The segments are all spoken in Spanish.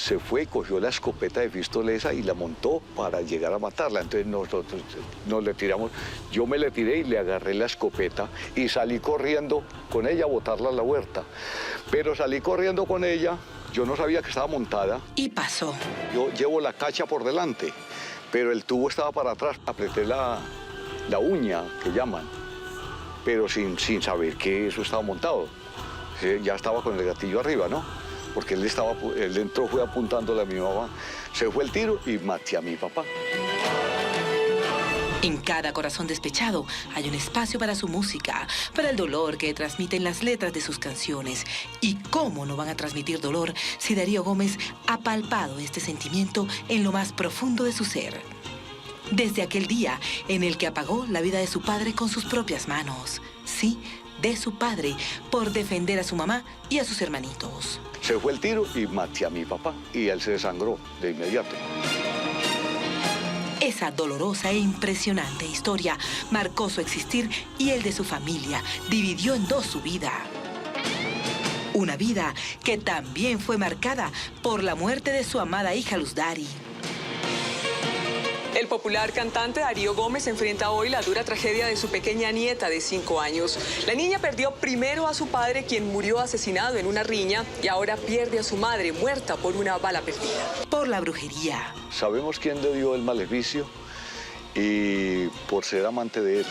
se fue y cogió la escopeta de Fistolesa y la montó para llegar a matarla. Entonces nosotros nos le tiramos, yo me le tiré y le agarré la escopeta y salí corriendo con ella a botarla a la huerta. Pero salí corriendo con ella, yo no sabía que estaba montada. Y pasó. Yo llevo la cacha por delante, pero el tubo estaba para atrás. Apreté la uña, que llaman, pero sin saber que eso estaba montado. Ya estaba con el gatillo arriba, ¿no? Porque él entró, fue apuntándole a mi mamá. Se fue el tiro y maté a mi papá. En cada corazón despechado hay un espacio para su música, para el dolor que transmiten las letras de sus canciones. ¿Y cómo no van a transmitir dolor si Darío Gómez ha palpado este sentimiento en lo más profundo de su ser? Desde aquel día en el que apagó la vida de su padre con sus propias manos. Sí, de su padre, por defender a su mamá y a sus hermanitos. Se fue el tiro y maté a mi papá y él se desangró de inmediato. Esa dolorosa e impresionante historia marcó su existir y el de su familia. Dividió en dos su vida. Una vida que también fue marcada por la muerte de su amada hija Luz Dari. El popular cantante Darío Gómez enfrenta hoy la dura tragedia de su pequeña nieta de 5 años. La niña perdió primero a su padre, quien murió asesinado en una riña, y ahora pierde a su madre, muerta por una bala perdida. Por la brujería. Sabemos quién le dio el maleficio y por ser amante de él.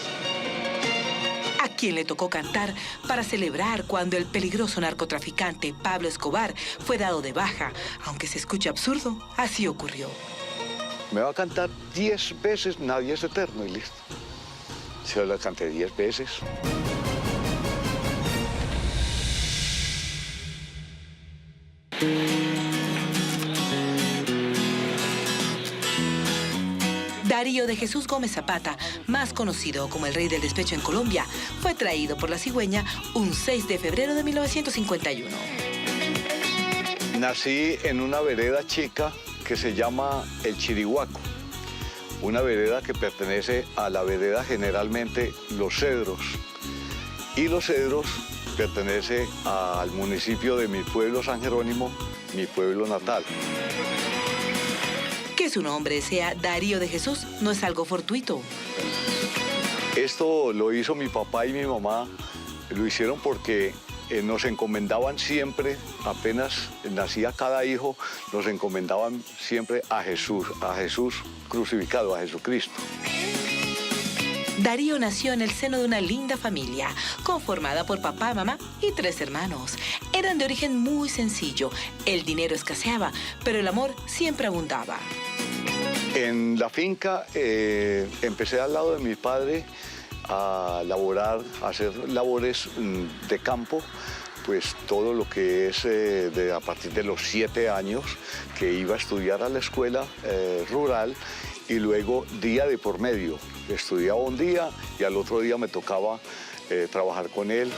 A quien le tocó cantar para celebrar cuando el peligroso narcotraficante Pablo Escobar fue dado de baja. Aunque se escuche absurdo, así ocurrió. Me va a cantar 10 veces Nadie es eterno y listo. Se la canté 10 veces. Darío de Jesús Gómez Zapata, más conocido como el Rey del Despecho en Colombia, fue traído por la cigüeña un 6 de febrero de 1951. Nací en una vereda chica que se llama El Chirihuaco, una vereda que pertenece a la vereda generalmente Los Cedros, y Los Cedros pertenece al municipio de mi pueblo San Jerónimo, mi pueblo natal. Que su nombre sea Darío de Jesús no es algo fortuito. Esto lo hizo mi papá y mi mamá, lo hicieron porque nos encomendaban siempre, apenas nacía cada hijo, nos encomendaban siempre a Jesús crucificado, a Jesucristo. Darío nació en el seno de una linda familia, conformada por papá, mamá y 3 hermanos. Eran de origen muy sencillo, el dinero escaseaba, pero el amor siempre abundaba. En la finca empecé al lado de mi padre a laborar, a hacer labores de campo, pues todo lo que es a partir de los 7 años, que iba a estudiar a la escuela rural, y luego día de por medio. Estudiaba un día y al otro día me tocaba trabajar con él.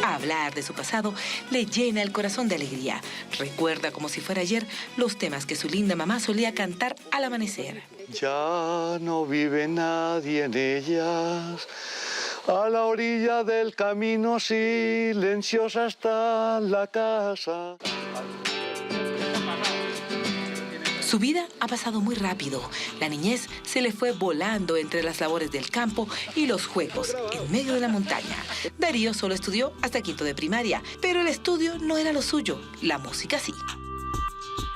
Hablar de su pasado le llena el corazón de alegría. Recuerda como si fuera ayer los temas que su linda mamá solía cantar al amanecer. Ya no vive nadie en ellas, a la orilla del camino silenciosa está la casa. Su vida ha pasado muy rápido. La niñez se le fue volando entre las labores del campo y los juegos en medio de la montaña. Darío solo estudió hasta 5º de primaria, pero el estudio no era lo suyo, la música sí.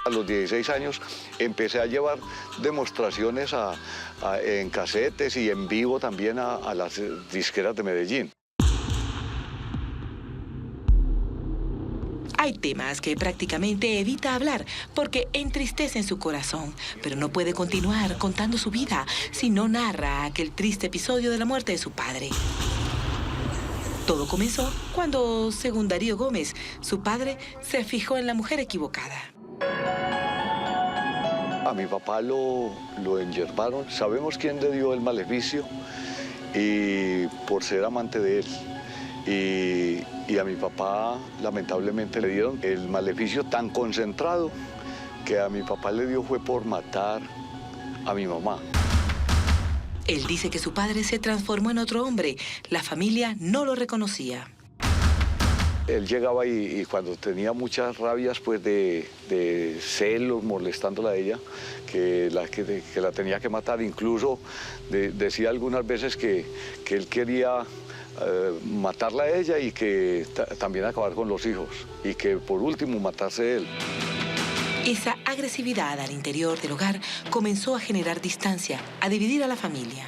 A los 16 años empecé a llevar demostraciones en casetes y en vivo también a las disqueras de Medellín. Hay temas que prácticamente evita hablar porque entristecen su corazón, pero no puede continuar contando su vida si no narra aquel triste episodio de la muerte de su padre. Todo comenzó cuando, según Darío Gómez, su padre se fijó en la mujer equivocada. A mi papá lo enyerbaron. Sabemos quién le dio el maleficio y por ser amante de él. Y a mi papá, lamentablemente, le dieron el maleficio tan concentrado que a mi papá le dio fue por matar a mi mamá. Él dice que su padre se transformó en otro hombre. La familia no lo reconocía. Él llegaba y cuando tenía muchas rabias pues de celos, molestándola a ella, que la tenía que matar. Incluso decía algunas veces que él quería matarla a ella y que también acabar con los hijos. Y que por último matarse él. Esa agresividad al interior del hogar comenzó a generar distancia, a dividir a la familia.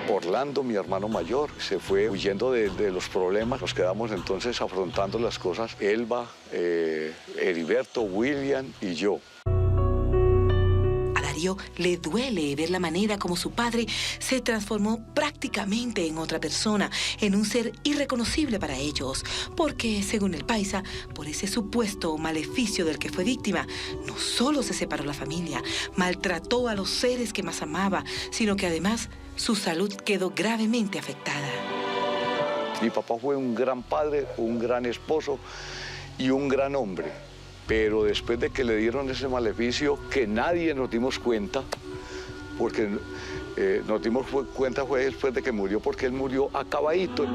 Orlando, mi hermano mayor, se fue huyendo de los problemas. Nos quedamos entonces afrontando las cosas. Elba, Heriberto, William y yo. A Darío le duele ver la manera como su padre se transformó prácticamente en otra persona, en un ser irreconocible para ellos. Porque, según el paisa, por ese supuesto maleficio del que fue víctima, no solo se separó la familia, maltrató a los seres que más amaba, sino que además su salud quedó gravemente afectada. Mi papá fue un gran padre, un gran esposo y un gran hombre. Pero después de que le dieron ese maleficio, que nadie nos dimos cuenta, porque nos dimos cuenta fue después de que murió, porque él murió acabadito.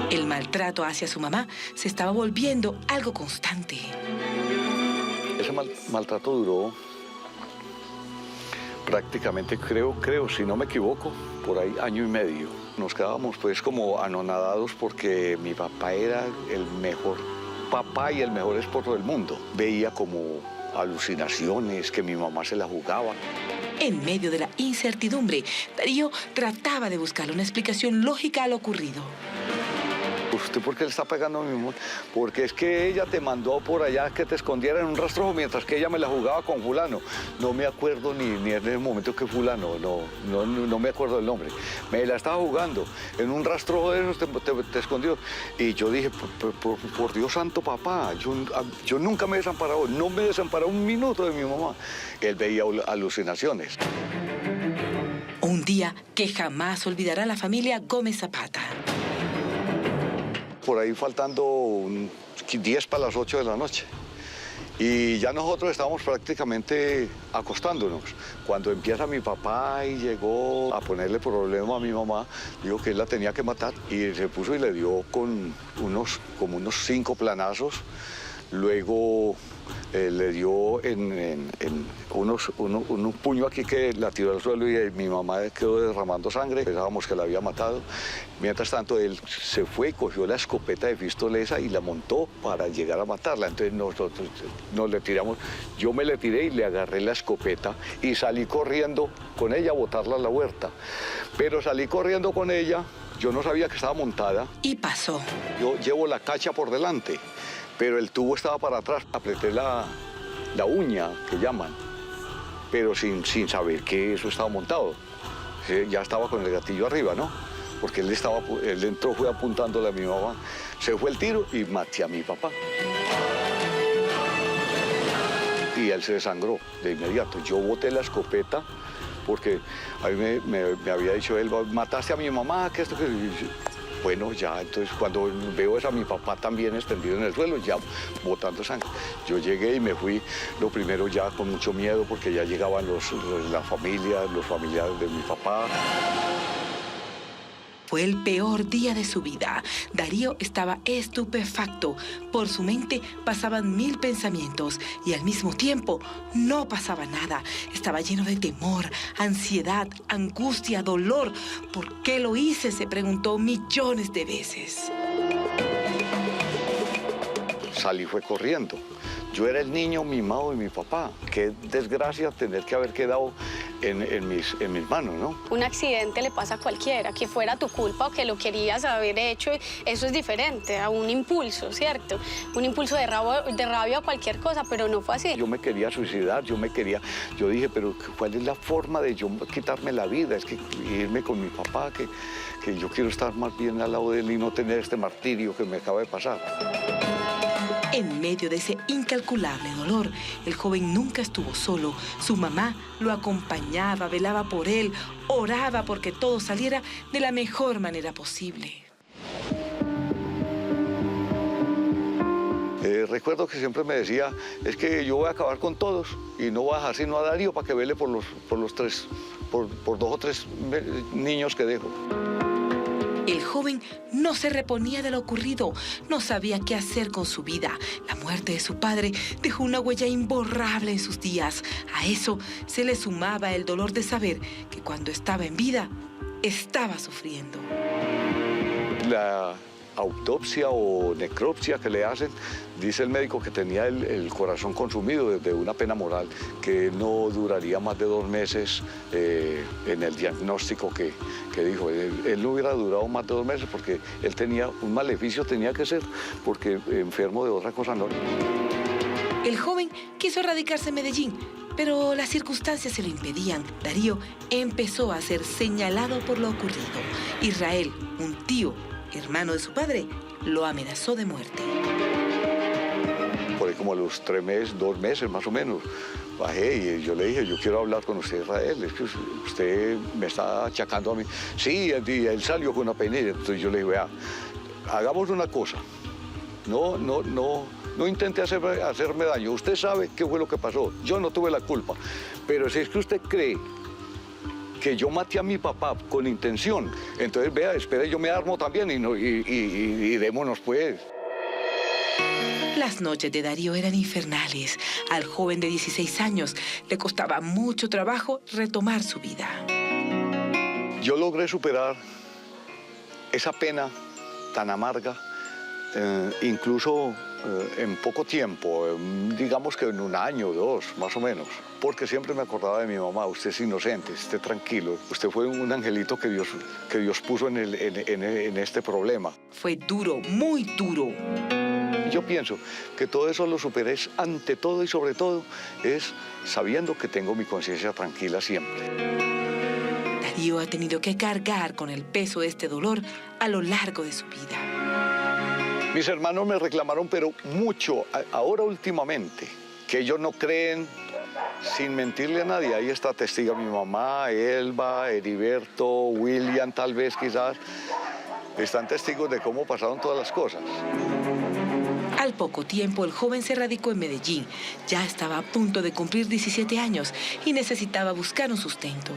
El maltrato hacia su mamá se estaba volviendo algo constante. Ese maltrato duró prácticamente, creo, si no me equivoco, por ahí año y medio. Nos quedábamos pues como anonadados porque mi papá era el mejor papá y el mejor esposo del mundo. Veía como alucinaciones, que mi mamá se la jugaba. En medio de la incertidumbre, Darío trataba de buscarle una explicación lógica a lo ocurrido. ¿Usted por qué le está pegando a mi mamá? Porque es que ella te mandó por allá que te escondiera en un rastrojo mientras que ella me la jugaba con fulano. No me acuerdo ni en el momento que fulano, no me acuerdo del nombre. Me la estaba jugando en un rastrojo de esos, te escondió. Y yo dije, por Dios santo, papá, yo nunca me he desamparado, no me he desamparado un minuto de mi mamá. Él veía alucinaciones. Un día que jamás olvidará la familia Gómez Zapata. Por ahí faltando 10 para las 8 de la noche. Y ya nosotros estábamos prácticamente acostándonos. Cuando empieza mi papá y llegó a ponerle problema a mi mamá, dijo que él la tenía que matar y se puso y le dio con como unos 5 planazos. Luego le dio un puño aquí que la tiró al suelo y mi mamá quedó derramando sangre. Pensábamos que la había matado. Mientras tanto, él se fue y cogió la escopeta de pistolesa y la montó para llegar a matarla. Entonces nosotros nos le tiramos. Yo me le tiré y le agarré la escopeta y salí corriendo con ella a botarla a la huerta. Pero salí corriendo con ella, yo no sabía que estaba montada. Y pasó. Yo llevo la cacha por delante, pero el tubo estaba para atrás. Apreté la uña, que llaman, pero sin saber que eso estaba montado. Ya estaba con el gatillo arriba, ¿no? Porque él entró, fue apuntándole a mi mamá. Se fue el tiro y maté a mi papá. Y él se desangró de inmediato. Yo boté la escopeta porque a mí me había dicho él, mataste a mi mamá, que esto que... Bueno, ya, entonces cuando veo a mi papá también extendido en el suelo, ya botando sangre. Yo llegué y me fui, lo primero ya con mucho miedo, porque ya llegaban la familia, los familiares de mi papá. Fue el peor día de su vida. Darío estaba estupefacto. Por su mente pasaban 1000 pensamientos y al mismo tiempo no pasaba nada. Estaba lleno de temor, ansiedad, angustia, dolor. ¿Por qué lo hice?, se preguntó millones de veces. Salí, fue corriendo. Yo era el niño mimado de mi papá. Qué desgracia tener que haber quedado en mis manos, ¿no? Un accidente le pasa a cualquiera, que fuera tu culpa o que lo querías haber hecho, eso es diferente a un impulso, ¿cierto? Un impulso de rabia o cualquier cosa, pero no fue así. Yo me quería suicidar, yo dije, pero ¿cuál es la forma de yo quitarme la vida? Es que irme con mi papá, que yo quiero estar más bien al lado de él y no tener este martirio que me acaba de pasar. En medio de ese incalculable dolor, el joven nunca estuvo solo. Su mamá lo acompañaba, velaba por él, oraba porque todo saliera de la mejor manera posible. Recuerdo que siempre me decía, es que yo voy a acabar con todos y no voy a dejar sino a Darío para que vele por 2 o 3 niños que dejo. El joven no se reponía de lo ocurrido, no sabía qué hacer con su vida. La muerte de su padre dejó una huella imborrable en sus días. A eso se le sumaba el dolor de saber que cuando estaba en vida, estaba sufriendo. La autopsia o necropsia que le hacen, dice el médico que tenía el corazón consumido de una pena moral, que no duraría más de 2 meses en el diagnóstico que dijo. Él no hubiera durado más de 2 meses porque él tenía un maleficio, tenía que ser, porque enfermo de otra cosa no. El joven quiso radicarse en Medellín, pero las circunstancias se lo impedían. Darío empezó a ser señalado por lo ocurrido. Israel, un tío, hermano de su padre, lo amenazó de muerte. Por ahí como a los 3 meses, 2 meses más o menos, bajé y yo le dije, yo quiero hablar con usted, Israel, es que usted me está achacando a mí. Sí, y él salió con una peinilla, entonces yo le dije, vea, hagamos una cosa, no intente hacerme daño, usted sabe qué fue lo que pasó, yo no tuve la culpa, pero si es que usted cree que yo maté a mi papá con intención, entonces vea, espere, yo me armo también y démonos pues. Las noches de Darío eran infernales. Al joven de 16 años le costaba mucho trabajo retomar su vida. Yo logré superar esa pena tan amarga, incluso en poco tiempo, digamos que en 1 año o 2, más o menos, porque siempre me acordaba de mi mamá, usted es inocente, esté tranquilo, usted fue un angelito que Dios puso en este problema. Fue duro, muy duro. Yo pienso que todo eso lo superé ante todo y sobre todo es sabiendo que tengo mi conciencia tranquila siempre. Darío ha tenido que cargar con el peso de este dolor a lo largo de su vida. Mis hermanos me reclamaron, pero mucho, ahora últimamente, que ellos no creen, sin mentirle a nadie. Ahí está testiga mi mamá, Elba, Heriberto, William tal vez quizás. Están testigos de cómo pasaron todas las cosas. Al poco tiempo, el joven se radicó en Medellín. Ya estaba a punto de cumplir 17 años y necesitaba buscar un sustento.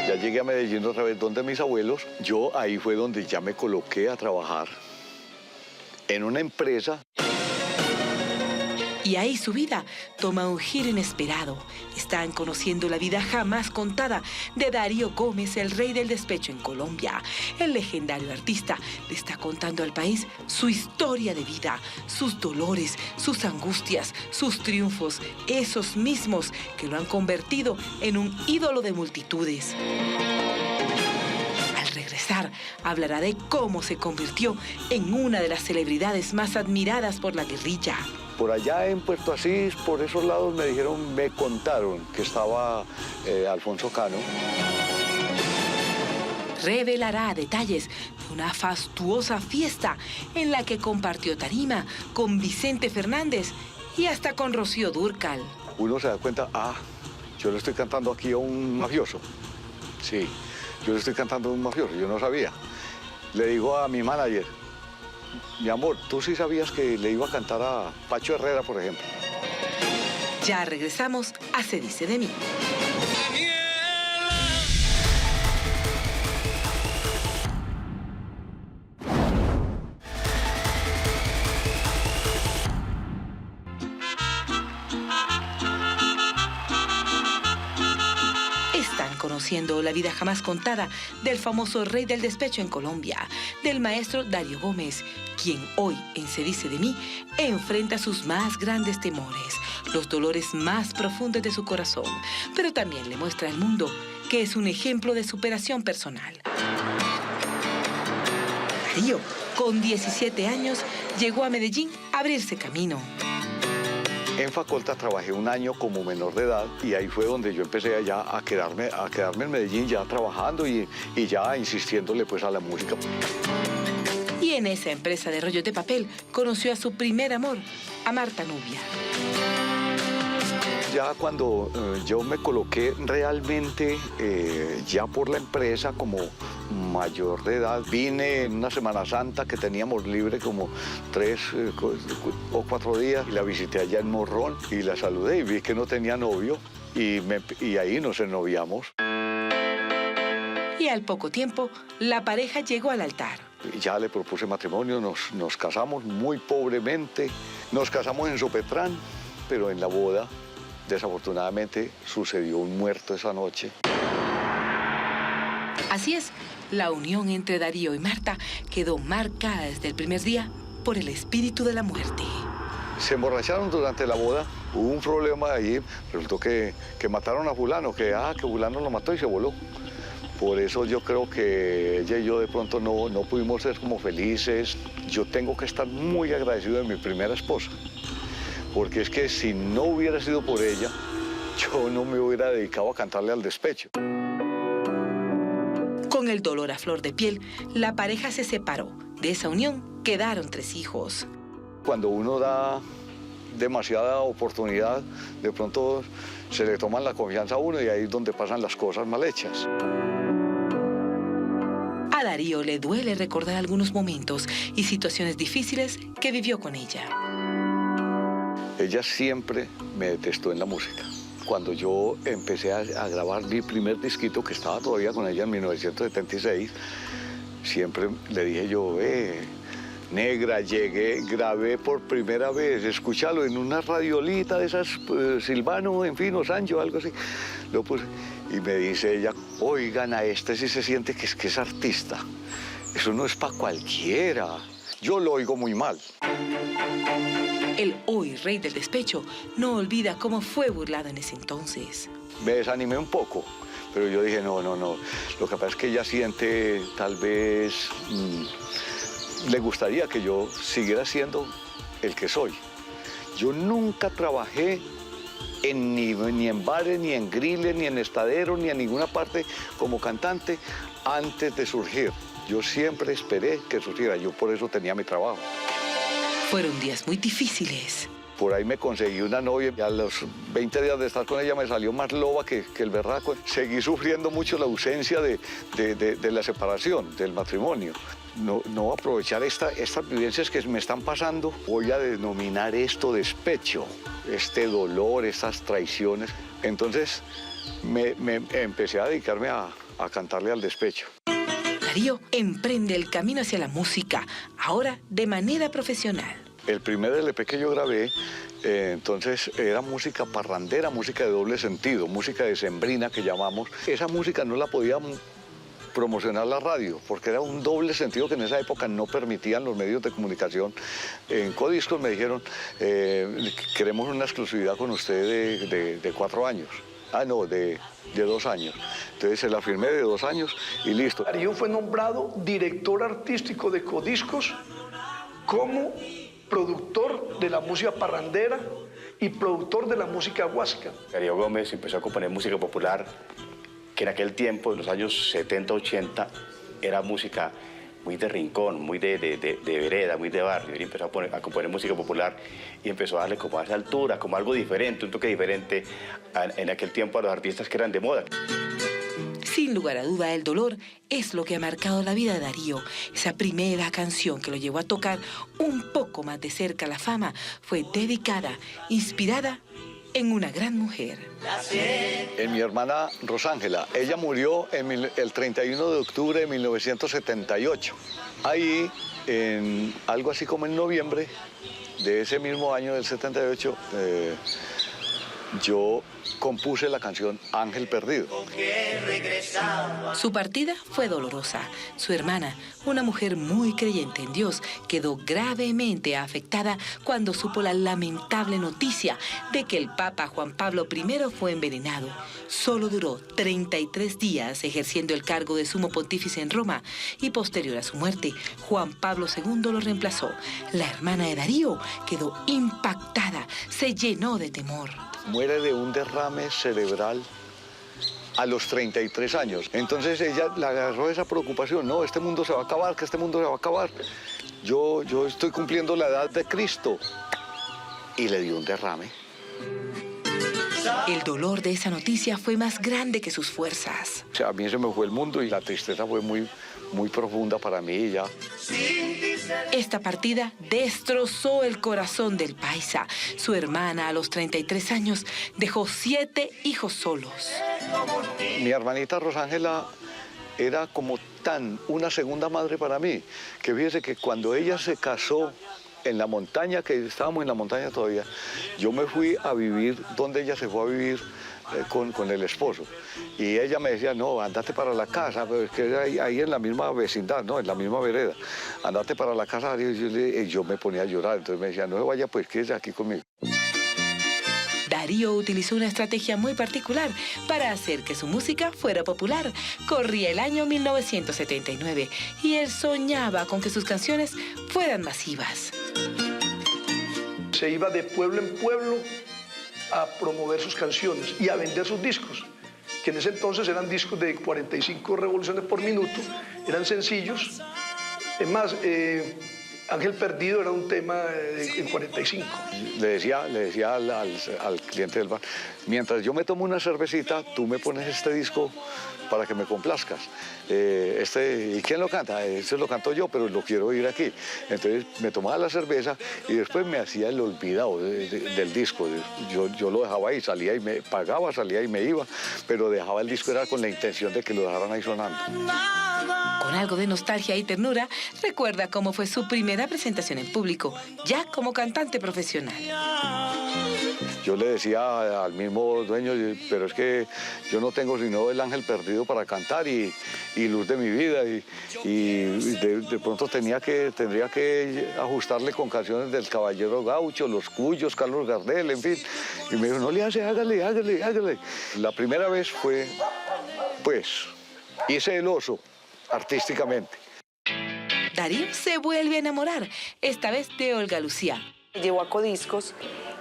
Ya llegué a Medellín otra vez donde mis abuelos. Yo ahí fue donde ya me coloqué a trabajar en una empresa. Y ahí su vida toma un giro inesperado. Están conociendo la vida jamás contada de Darío Gómez, el rey del despecho en Colombia. El legendario artista le está contando al país su historia de vida, sus dolores, sus angustias, sus triunfos, esos mismos que lo han convertido en un ídolo de multitudes. Al regresar, hablará de cómo se convirtió en una de las celebridades más admiradas por la guerrilla. Por allá en Puerto Asís, por esos lados me contaron que estaba Alfonso Cano. Revelará detalles de una fastuosa fiesta en la que compartió tarima con Vicente Fernández y hasta con Rocío Dúrcal. Uno se da cuenta, yo le estoy cantando aquí a un mafioso. Sí, yo le estoy cantando a un mafioso, yo no sabía. Le digo a mi manager, mi amor, ¿tú sí sabías que le iba a cantar a Pacho Herrera, por ejemplo? Ya regresamos a Se Dice de Mí. Conociendo la vida jamás contada del famoso rey del despecho en Colombia, del maestro Darío Gómez, quien hoy en Se Dice de Mí enfrenta sus más grandes temores, los dolores más profundos de su corazón, pero también le muestra al mundo que es un ejemplo de superación personal. Darío, con 17 años, llegó a Medellín a abrirse camino. En Facolta trabajé 1 año como menor de edad y ahí fue donde yo empecé ya a quedarme en Medellín ya trabajando y ya insistiéndole pues a la música. Y en esa empresa de rollos de papel conoció a su primer amor, a Marta Nubia. Ya cuando yo me coloqué realmente ya por la empresa como mayor de edad, vine en una Semana Santa que teníamos libre como 3 o 4 días y la visité allá en Morrón y la saludé y vi que no tenía novio y ahí nos ennoviamos. Y al poco tiempo, la pareja llegó al altar. Ya le propuse matrimonio, nos casamos muy pobremente. Nos casamos en Sopetrán, pero en la boda, desafortunadamente, sucedió un muerto esa noche. Así es, la unión entre Darío y Marta quedó marcada desde el primer día por el espíritu de la muerte. Se emborracharon durante la boda, hubo un problema ahí, resultó que mataron a fulano, que fulano lo mató y se voló. Por eso yo creo que ella y yo de pronto no pudimos ser como felices. Yo tengo que estar muy agradecido de mi primera esposa, porque es que si no hubiera sido por ella, yo no me hubiera dedicado a cantarle al despecho. Con el dolor a flor de piel, la pareja se separó. De esa unión quedaron 3 hijos. Cuando uno da demasiada oportunidad, de pronto se le toman la confianza a uno y ahí es donde pasan las cosas mal hechas. A Darío le duele recordar algunos momentos y situaciones difíciles que vivió con ella. Ella siempre me detestó en la música. Cuando yo empecé a grabar mi primer disquito, que estaba todavía con ella en 1976, siempre le dije yo, negra, llegué, grabé por primera vez, escúchalo en una radiolita de esas, Silvano, en fin, o Sancho, algo así. Lo puse y me dice ella, oigan, a este sí se siente que es artista. Eso no es para cualquiera. Yo lo oigo muy mal. El hoy rey del despecho no olvida cómo fue burlado en ese entonces. Me desanimé un poco, pero yo dije, no. Lo que pasa es que ella siente, tal vez, le gustaría que yo siguiera siendo el que soy. Yo nunca trabajé ni en bares, ni en griles, ni en estaderos, ni en ninguna parte como cantante antes de surgir. Yo siempre esperé que surgiera, yo por eso tenía mi trabajo. Fueron días muy difíciles. Por ahí me conseguí una novia y a los 20 días de estar con ella me salió más loba que el berraco. Seguí sufriendo mucho la ausencia de la separación, del matrimonio. No aprovechar estas vivencias que me están pasando. Voy a denominar esto despecho, este dolor, estas traiciones. Entonces me empecé a dedicarme a cantarle al despecho. Darío emprende el camino hacia la música, ahora de manera profesional. El primer LP que yo grabé, entonces era música parrandera, música de doble sentido, música decembrina que llamamos. Esa música no la podía promocionar la radio, porque era un doble sentido que en esa época no permitían los medios de comunicación. En Codiscos me dijeron, queremos una exclusividad con usted de 4 años. De 2 años. Entonces se la firmé de 2 años y listo. Darío fue nombrado director artístico de Codiscos como productor de la música parrandera y productor de la música huásca. Darío Gómez empezó a componer música popular, que en aquel tiempo, en los años 70, 80, era música muy de rincón, muy de vereda, muy de barrio. Él empezó a componer música popular y empezó a darle como a esa altura, como algo diferente, un toque diferente en aquel tiempo a los artistas que eran de moda. Sin lugar a duda, el dolor es lo que ha marcado la vida de Darío. Esa primera canción que lo llevó a tocar un poco más de cerca la fama fue dedicada, inspirada en una gran mujer. En mi hermana Rosángela. Ella murió el 31 de octubre de 1978. Ahí, en algo así como en noviembre de ese mismo año del 78, yo compuse la canción Ángel Perdido. Su partida fue dolorosa. Su hermana, una mujer muy creyente en Dios, quedó gravemente afectada cuando supo la lamentable noticia de que el Papa Juan Pablo I fue envenenado. Solo duró 33 días ejerciendo el cargo de sumo pontífice en Roma y posterior a su muerte, Juan Pablo II lo reemplazó. La hermana de Darío quedó impactada, se llenó de temor. Muere de un derrame cerebral a los 33 años. Entonces ella le agarró esa preocupación. No, este mundo se va a acabar, que este mundo se va a acabar. Yo estoy cumpliendo la edad de Cristo. Y le dio un derrame. El dolor de esa noticia fue más grande que sus fuerzas. O sea, a mí se me fue el mundo y la tristeza fue muy profunda para mí ya. Esta partida destrozó el corazón del paisa. Su hermana, a los 33 años, dejó 7 hijos solos. Mi hermanita Rosángela era como una segunda madre para mí, que fíjese que cuando ella se casó en la montaña, que estábamos en la montaña todavía, yo me fui a vivir donde ella se fue a vivir con el esposo. Y ella me decía, no, andate para la casa, pero es que ahí en la misma vecindad, ¿no? En la misma vereda. Andate para la casa. Y yo me ponía a llorar, entonces me decía, no se vaya, pues quédese aquí conmigo. Darío utilizó una estrategia muy particular para hacer que su música fuera popular. Corría el año 1979 y él soñaba con que sus canciones fueran masivas. Se iba de pueblo en pueblo a promover sus canciones y a vender sus discos, que en ese entonces eran discos de 45 revoluciones por minuto, eran sencillos. Es más, Ángel Perdido era un tema en 45. Le decía al cliente del bar, mientras yo me tomo una cervecita, tú me pones este disco para que me complazcas. ¿Y quién lo canta? Este lo canto yo, pero lo quiero oír aquí. Entonces me tomaba la cerveza y después me hacía el olvidado del disco. Yo lo dejaba ahí, salía y me pagaba, salía y me iba, pero dejaba el disco, era con la intención de que lo dejaran ahí sonando. Con algo de nostalgia y ternura, recuerda cómo fue su primera presentación en público, ya como cantante profesional. Yo le decía al mismo dueño, pero es que yo no tengo sino el Ángel Perdido para cantar y Luz de mi vida. Y de pronto tendría que ajustarle con canciones del Caballero Gaucho, Los Cuyos, Carlos Gardel, en fin. Y me dijo, no le hace, hágale. La primera vez fue, pues, hice el oso artísticamente. Darío se vuelve a enamorar, esta vez de Olga Lucía. Llevó a Codiscos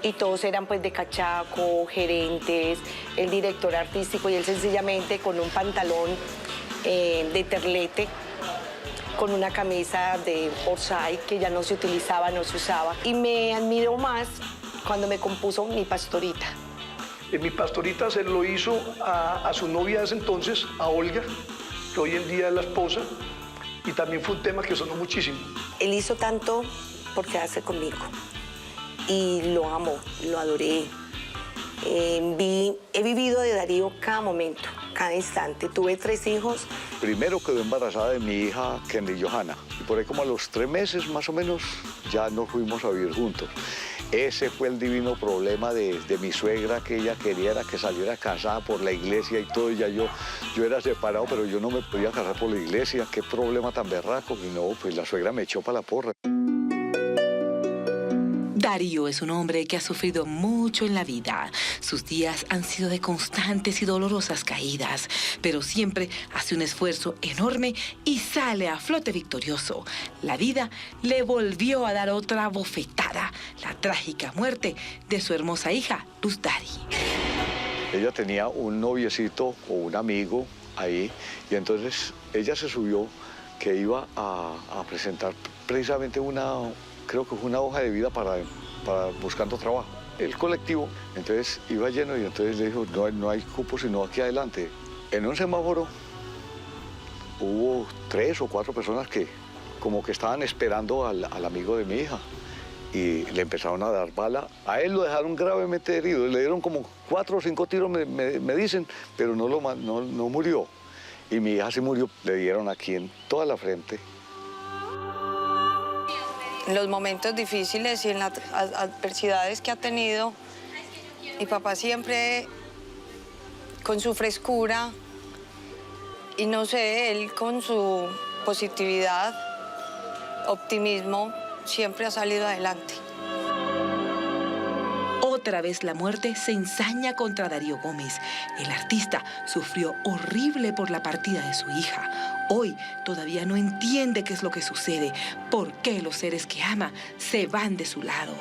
y todos eran pues de cachaco, gerentes, el director artístico y él sencillamente con un pantalón de terlete, con una camisa de orsay que ya no se utilizaba, no se usaba. Y me admiró más cuando me compuso Mi Pastorita. Mi Pastorita se lo hizo a su novia de ese entonces, a Olga, que hoy en día es la esposa, y también fue un tema que sonó muchísimo. Él hizo tanto por quedarse conmigo y lo amo, lo adoré. He vivido de Darío cada momento, cada instante. Tuve 3 hijos. Primero quedó embarazada de mi hija, Kenny Johanna, y por ahí como a los 3 meses más o menos ya nos fuimos a vivir juntos. Ese fue el divino problema de mi suegra, que ella quería era que saliera casada por la iglesia y todo. Ya yo era separado, pero yo no me podía casar por la iglesia. Qué problema tan berraco. Y no, pues la suegra me echó para la porra. Darío es un hombre que ha sufrido mucho en la vida. Sus días han sido de constantes y dolorosas caídas, pero siempre hace un esfuerzo enorme y sale a flote victorioso. La vida le volvió a dar otra bofetada, la trágica muerte de su hermosa hija, Luz Dari. Ella tenía un noviecito o un amigo ahí, y entonces ella se subió que iba a presentar precisamente creo que fue una hoja de vida para buscando trabajo. El colectivo, entonces iba lleno y entonces le dijo, no hay cupo sino aquí adelante. En un semáforo hubo 3 o 4 personas que como que estaban esperando al amigo de mi hija y le empezaron a dar bala. A él lo dejaron gravemente herido, le dieron como 4 o 5 tiros, me dicen, pero no murió. Y mi hija sí murió, le dieron aquí en toda la frente. En los momentos difíciles y en las adversidades que ha tenido, mi papá siempre con su frescura y no sé, él con su positividad, optimismo, siempre ha salido adelante. Otra vez la muerte se ensaña contra Darío Gómez. El artista sufrió horrible por la partida de su hija. Hoy todavía no entiende qué es lo que sucede, por qué los seres que ama se van de su lado.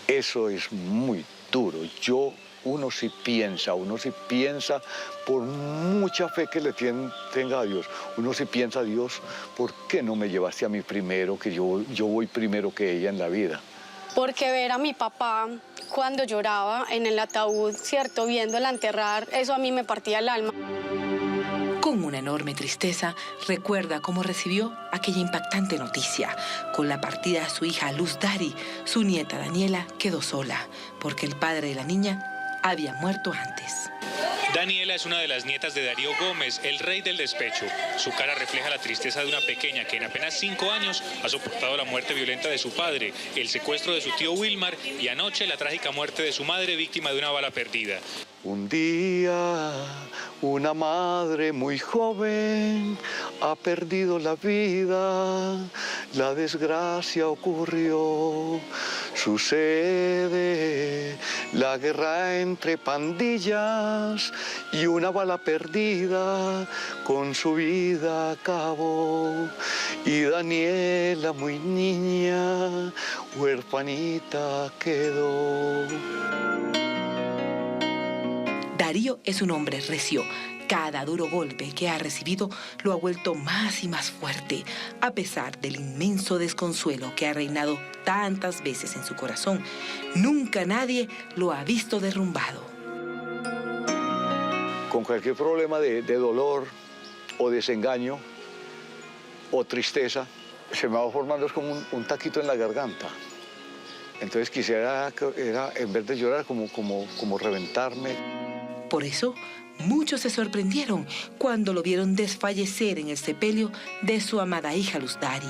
Eso es muy duro. Uno sí piensa por mucha fe que le tenga a Dios. Uno sí piensa, Dios, ¿por qué no me llevaste a mí primero, que yo voy primero que ella en la vida? Porque ver a mi papá cuando lloraba en el ataúd, ¿cierto? Viéndola enterrar, eso a mí me partía el alma. Con una enorme tristeza, recuerda cómo recibió aquella impactante noticia. Con la partida de su hija Luz Dari, su nieta Daniela quedó sola, porque el padre de la niña había muerto antes. Daniela es una de las nietas de Darío Gómez, el rey del despecho. Su cara refleja la tristeza de una pequeña que en apenas 5 años ha soportado la muerte violenta de su padre, el secuestro de su tío Wilmar y anoche la trágica muerte de su madre víctima de una bala perdida. Un día, una madre muy joven ha perdido la vida, la desgracia ocurrió, sucede la guerra entre pandillas y una bala perdida con su vida acabó. Y Daniela, muy niña, huerfanita quedó. Darío es un hombre recio. Cada duro golpe que ha recibido lo ha vuelto más y más fuerte, a pesar del inmenso desconsuelo que ha reinado tantas veces en su corazón. Nunca nadie lo ha visto derrumbado. Con cualquier problema de dolor o desengaño o tristeza, se me va formando es como un taquito en la garganta. Entonces quisiera, en vez de llorar, como reventarme. Por eso, muchos se sorprendieron cuando lo vieron desfallecer en el sepelio de su amada hija Luz Dari.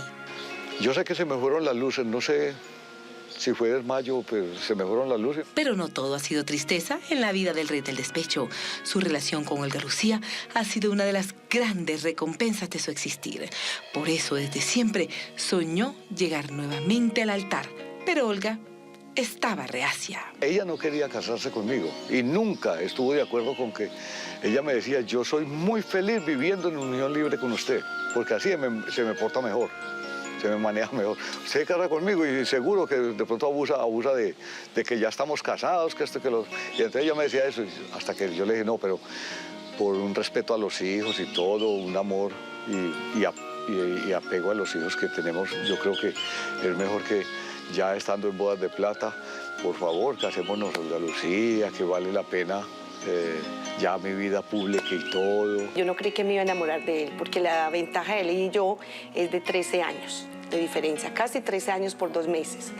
Yo sé que se me fueron las luces, no sé si fue desmayo, pero se me fueron las luces. Pero no todo ha sido tristeza en la vida del rey del despecho. Su relación con Olga Lucía ha sido una de las grandes recompensas de su existir. Por eso, desde siempre, soñó llegar nuevamente al altar. Pero Olga estaba reacia. Ella no quería casarse conmigo y nunca estuvo de acuerdo con que ella me decía: yo soy muy feliz viviendo en unión libre con usted, porque así se me porta mejor, se me maneja mejor. Usted se casa conmigo y seguro que de pronto abusa de que ya estamos casados, que esto, que los... Y entonces ella me decía eso, hasta que yo le dije: no, pero por un respeto a los hijos y todo, un amor y apego a los hijos que tenemos, yo creo que es mejor que ya estando en bodas de plata, por favor, casémonos, Olga Lucía, que vale la pena ya mi vida pública y todo. Yo no creí que me iba a enamorar de él, porque la ventaja de él y yo es de 13 años de diferencia, casi 13 años por 2 meses.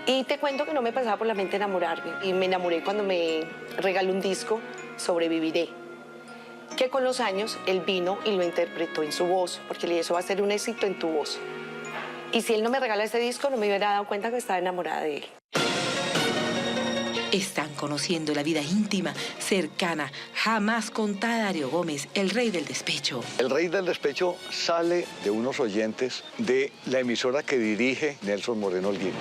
Y te cuento que no me pasaba por la mente enamorarme. Y me enamoré cuando me regaló un disco, Sobreviviré, que con los años él vino y lo interpretó en su voz, porque le dije: eso va a ser un éxito en tu voz. Y si él no me regala ese disco, no me hubiera dado cuenta que estaba enamorada de él. Están conociendo la vida íntima, cercana, jamás contada de Darío Gómez, el rey del despecho. El rey del despecho sale de unos oyentes de la emisora que dirige Nelson Moreno Holguín.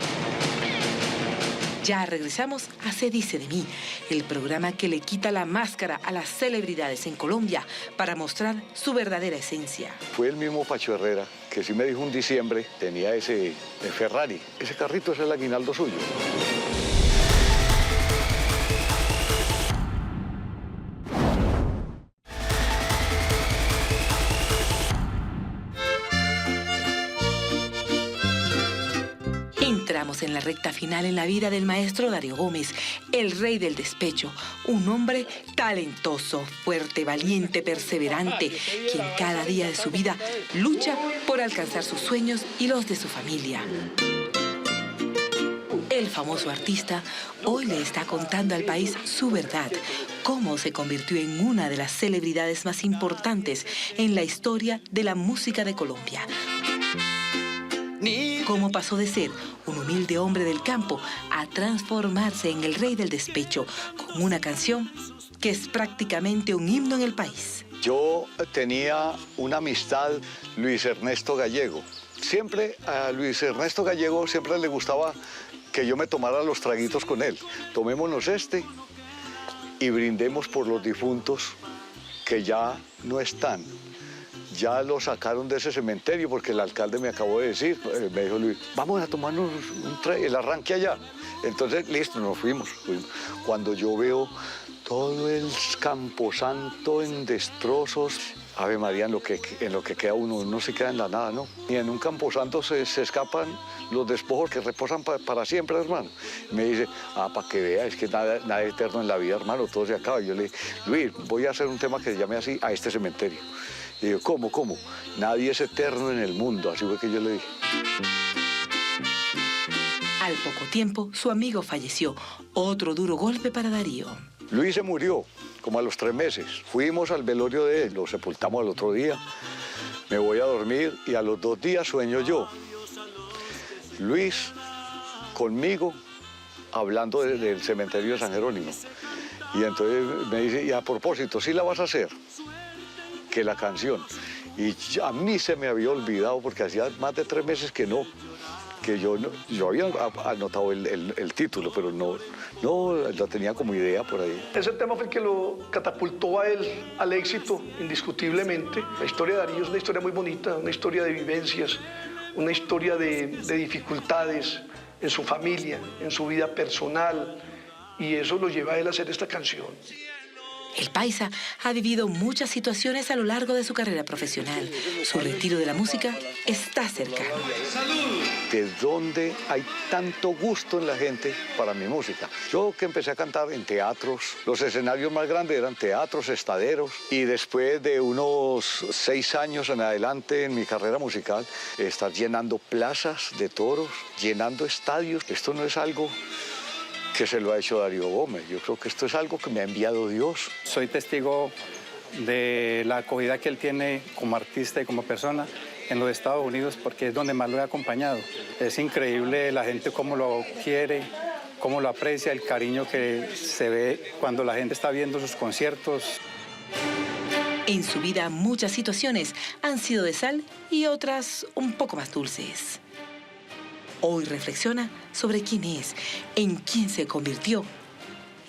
Ya regresamos a Se Dice de Mí, el programa que le quita la máscara a las celebridades en Colombia para mostrar su verdadera esencia. Fue el mismo Pacho Herrera que sí me dijo un diciembre, tenía ese Ferrari. Ese carrito es el aguinaldo suyo. Entramos en la recta final en la vida del maestro Darío Gómez, el rey del despecho, un hombre talentoso, fuerte, valiente, perseverante, quien cada día de su vida lucha por alcanzar sus sueños y los de su familia. El famoso artista hoy le está contando al país su verdad, cómo se convirtió en una de las celebridades más importantes en la historia de la música de Colombia. Cómo pasó de ser un humilde hombre del campo a transformarse en el rey del despecho con una canción que es prácticamente un himno en el país. Yo tenía una amistad, Luis Ernesto Gallego. Siempre a Luis Ernesto Gallego siempre le gustaba que yo me tomara los traguitos con él. Tomémonos este y brindemos por los difuntos que ya no están. Ya lo sacaron de ese cementerio porque el alcalde me acabó de decir, me dijo: Luis, vamos a tomarnos el arranque allá. Entonces, listo, nos fuimos. Cuando yo veo todo el camposanto en destrozos, Ave María, en lo que queda uno no se queda en la nada, ¿no? Y en un camposanto se escapan los despojos que reposan para siempre, hermano. Me dice: para que vea, es que nada es eterno en la vida, hermano, todo se acaba. Y yo le dije: Luis, voy a hacer un tema que se llame así, a este cementerio. Y digo: ¿cómo? Nadie es eterno en el mundo, así fue que yo le dije. Al poco tiempo, su amigo falleció. Otro duro golpe para Darío. Luis se murió como a los 3 meses. Fuimos al velorio de él, lo sepultamos al otro día. Me voy a dormir y a los 2 días sueño yo. Luis conmigo hablando del cementerio de San Jerónimo. Y entonces me dice, y a propósito, ¿sí la vas a hacer? Que la canción. Y a mí se me había olvidado porque hacía más de 3 meses que yo había anotado el título, pero no lo tenía como idea por ahí. Ese tema fue el que lo catapultó a él al éxito, indiscutiblemente. La historia de Darío es una historia muy bonita, una historia de vivencias, una historia de dificultades en su familia, en su vida personal, y eso lo lleva a él a hacer esta canción. El paisa ha vivido muchas situaciones a lo largo de su carrera profesional. Su retiro de la música está cercano. ¿De dónde hay tanto gusto en la gente para mi música? Yo que empecé a cantar en teatros, los escenarios más grandes eran teatros, estaderos, y después de unos 6 años en adelante en mi carrera musical, estar llenando plazas de toros, llenando estadios. Esto no es algo que se lo ha hecho Darío Gómez. Yo creo que esto es algo que me ha enviado Dios. Soy testigo de la acogida que él tiene como artista y como persona en los Estados Unidos, porque es donde más lo he acompañado. Es increíble la gente cómo lo quiere, cómo lo aprecia, el cariño que se ve cuando la gente está viendo sus conciertos. En su vida muchas situaciones han sido de sal y otras un poco más dulces. Hoy reflexiona sobre quién es, en quién se convirtió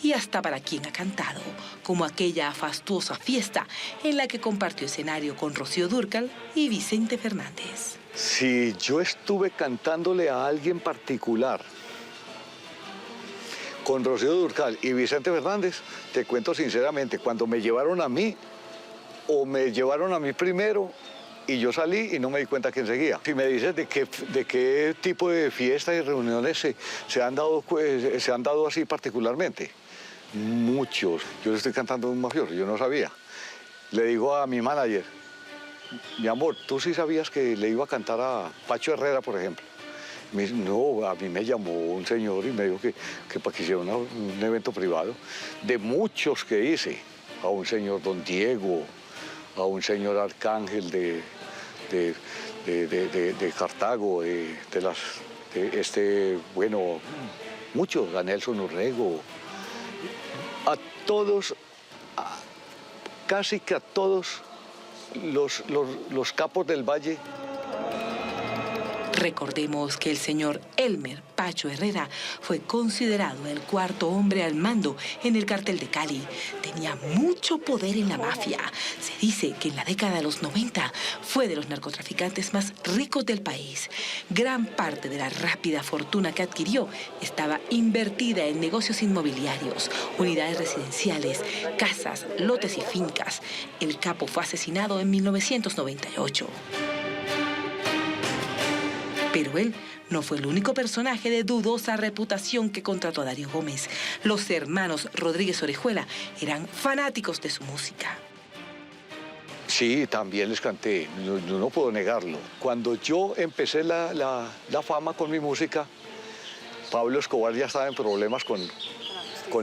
y hasta para quién ha cantado, como aquella fastuosa fiesta en la que compartió escenario con Rocío Dúrcal y Vicente Fernández. Si yo estuve cantándole a alguien particular con Rocío Dúrcal y Vicente Fernández, te cuento sinceramente, cuando me llevaron a mí o me llevaron a mí primero, y yo salí y no me di cuenta quién seguía. Si me dices de qué tipo de fiestas y reuniones se han dado así particularmente, muchos. Yo le estoy cantando a un mafioso, yo no sabía. Le digo a mi manager, mi amor, ¿tú sí sabías que le iba a cantar a Pacho Herrera, por ejemplo? Me dice, no, a mí me llamó un señor y me dijo que para que hiciera un evento privado. De muchos que hice, a un señor Don Diego, a un señor Arcángel de Cartago, muchos, a Nelson Urrego, a todos, casi que a todos los capos del Valle. Recordemos que el señor Elmer Pacho Herrera fue considerado el 4.º hombre al mando en el cartel de Cali. Tenía mucho poder en la mafia. Se dice que en la década de los 90 fue de los narcotraficantes más ricos del país. Gran parte de la rápida fortuna que adquirió estaba invertida en negocios inmobiliarios, unidades residenciales, casas, lotes y fincas. El capo fue asesinado en 1998. Pero él no fue el único personaje de dudosa reputación que contrató a Darío Gómez. Los hermanos Rodríguez Orejuela eran fanáticos de su música. Sí, también les canté, no puedo negarlo. Cuando yo empecé la fama con mi música, Pablo Escobar ya estaba en problemas con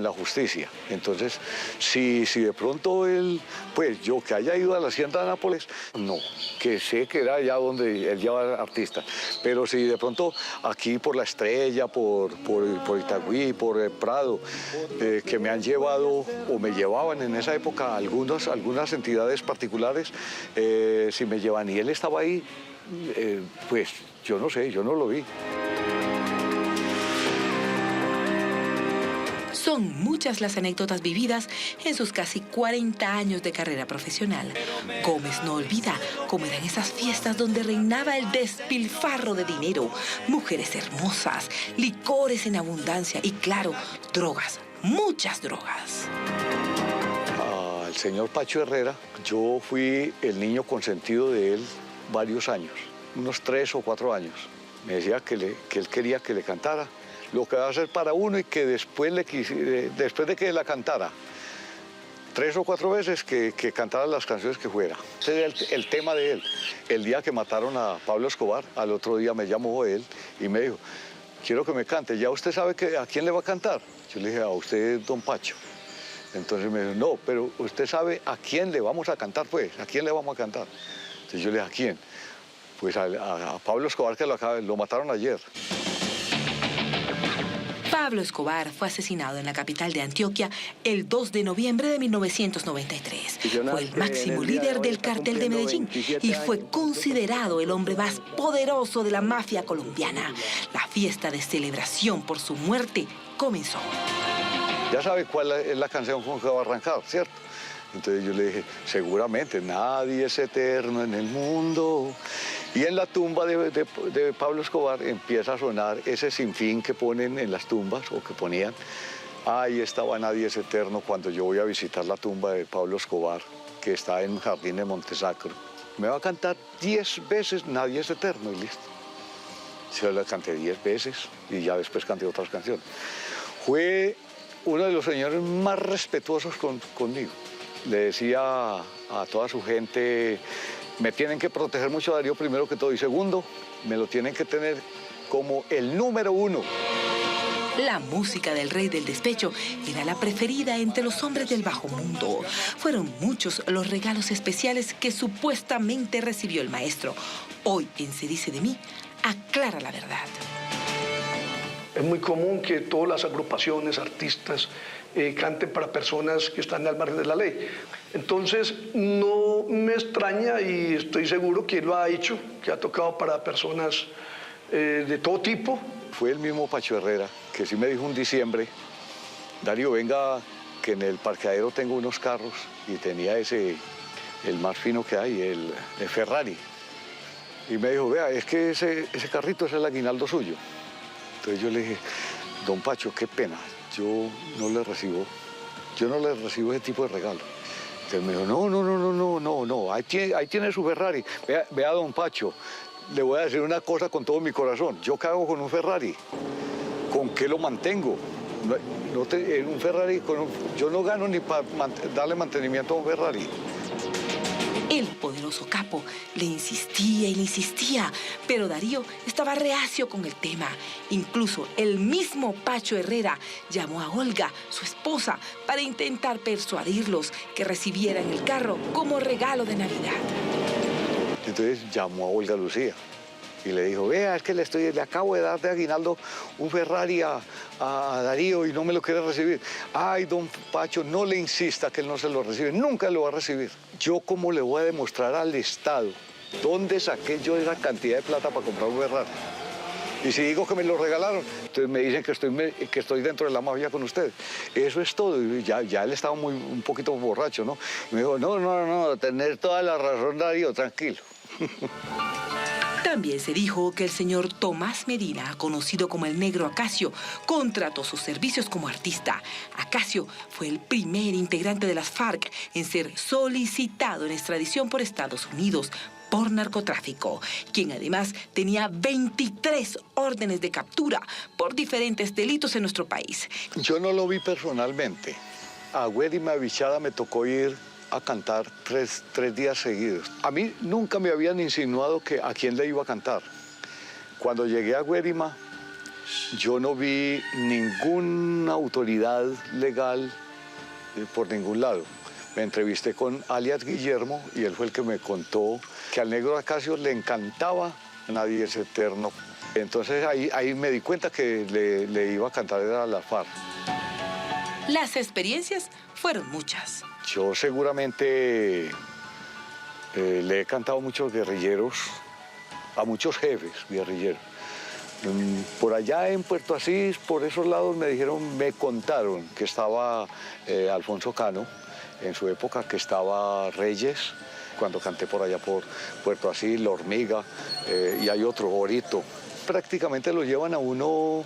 la justicia. Entonces, si de pronto él, pues yo que haya ido a la Hacienda de Nápoles, no, que sé que era allá donde él lleva artistas. Pero si de pronto aquí por La Estrella, por Itagüí, por el Prado, que me han llevado o me llevaban en esa época algunas entidades particulares, si me llevan y él estaba ahí, pues yo no sé, yo no lo vi. Son muchas las anécdotas vividas en sus casi 40 años de carrera profesional. Gómez no olvida cómo eran esas fiestas donde reinaba el despilfarro de dinero, mujeres hermosas, licores en abundancia y, claro, drogas, muchas drogas. Al señor Pacho Herrera, yo fui el niño consentido de él varios años, unos 3 o 4 años. Me decía que él quería que le cantara lo que va a hacer para uno y que después de que la cantara 3 o 4 veces, que cantara las canciones que fuera. Ese era el tema de él. El día que mataron a Pablo Escobar, al otro día me llamó él y me dijo, quiero que me cante. ¿Ya usted sabe a quién le va a cantar? Yo le dije, a usted, don Pacho. Entonces me dijo, no, pero usted sabe a quién le vamos a cantar, pues, ¿a quién le vamos a cantar? Entonces yo le dije, ¿a quién? Pues a Pablo Escobar, que lo mataron ayer. Pablo Escobar fue asesinado en la capital de Antioquia el 2 de noviembre de 1993. Fue el máximo líder del cartel de Medellín y fue considerado el hombre más poderoso de la mafia colombiana. La fiesta de celebración por su muerte comenzó. Ya sabe cuál es la canción con que va a arrancar, ¿cierto? Entonces yo le dije, seguramente nadie es eterno en el mundo. Y en la tumba de Pablo Escobar empieza a sonar ese sinfín que ponen en las tumbas, o que ponían. Ahí estaba Nadie es eterno cuando yo voy a visitar la tumba de Pablo Escobar, que está en el Jardín de Montesacro. Me va a cantar 10 veces Nadie es eterno y listo. Yo la canté 10 veces y ya después canté otras canciones. Fue uno de los señores más respetuosos conmigo. Le decía a toda su gente, me tienen que proteger mucho a Darío primero que todo, y segundo, me lo tienen que tener como el número 1. La música del Rey del Despecho era la preferida entre los hombres del bajo mundo. Fueron muchos los regalos especiales que supuestamente recibió el maestro. Hoy en Se dice de mí, aclara la verdad. Es muy común que todas las agrupaciones, artistas, canten para personas que están al margen de la ley. Entonces, no me extraña y estoy seguro que lo ha hecho, que ha tocado para personas de todo tipo. Fue el mismo Pacho Herrera, que sí me dijo en diciembre, Darío, venga, que en el parqueadero tengo unos carros, y tenía el más fino que hay, el Ferrari. Y me dijo, vea, es que ese carrito es el aguinaldo suyo. Entonces yo le dije, don Pacho, qué pena, yo no le recibo ese tipo de regalo. Entonces me dijo, no, ahí tiene su Ferrari. Vea, don Pacho, le voy a decir una cosa con todo mi corazón. ¿Yo qué hago con un Ferrari? ¿Con qué lo mantengo? En un Ferrari, yo no gano ni para darle mantenimiento a un Ferrari. El poderoso capo le insistía y le insistía, pero Darío estaba reacio con el tema. Incluso el mismo Pacho Herrera llamó a Olga, su esposa, para intentar persuadirlos que recibieran el carro como regalo de Navidad. Entonces llamó a Olga Lucía y le dijo, vea, es que le acabo de dar de aguinaldo un Ferrari a Darío y no me lo quiere recibir. Ay, don Pacho, no le insista que él no se lo recibe, nunca lo va a recibir. Yo, ¿cómo le voy a demostrar al Estado dónde saqué yo esa cantidad de plata para comprar un Ferrari? Y si digo que me lo regalaron, entonces me dicen que estoy dentro de la mafia con ustedes. Eso es todo. Y ya él estaba un poquito borracho, ¿no? Y me dijo, no, tener toda la razón, Darío, tranquilo. También se dijo que el señor Tomás Medina, conocido como el Negro Acacio, contrató sus servicios como artista. Acacio fue el primer integrante de las FARC en ser solicitado en extradición por Estados Unidos por narcotráfico, quien además tenía 23 órdenes de captura por diferentes delitos en nuestro país. Yo no lo vi personalmente. A Wedima Bichada me tocó ir a cantar tres días seguidos. A mí nunca me habían insinuado que a quién le iba a cantar. Cuando llegué a Wedima, yo no vi ninguna autoridad legal por ningún lado. Me entrevisté con alias Guillermo y él fue el que me contó que al Negro Acacio le encantaba Nadie es eterno. Entonces ahí me di cuenta que le iba a cantar a la FARC. Las experiencias fueron muchas. Yo seguramente le he cantado a muchos guerrilleros, a muchos jefes guerrilleros. Por allá en Puerto Asís, por esos lados me contaron que estaba Alfonso Cano, en su época, que estaba Reyes, cuando canté por allá por Puerto Asís, La Hormiga, y hay otro, Borito. Prácticamente lo llevan a uno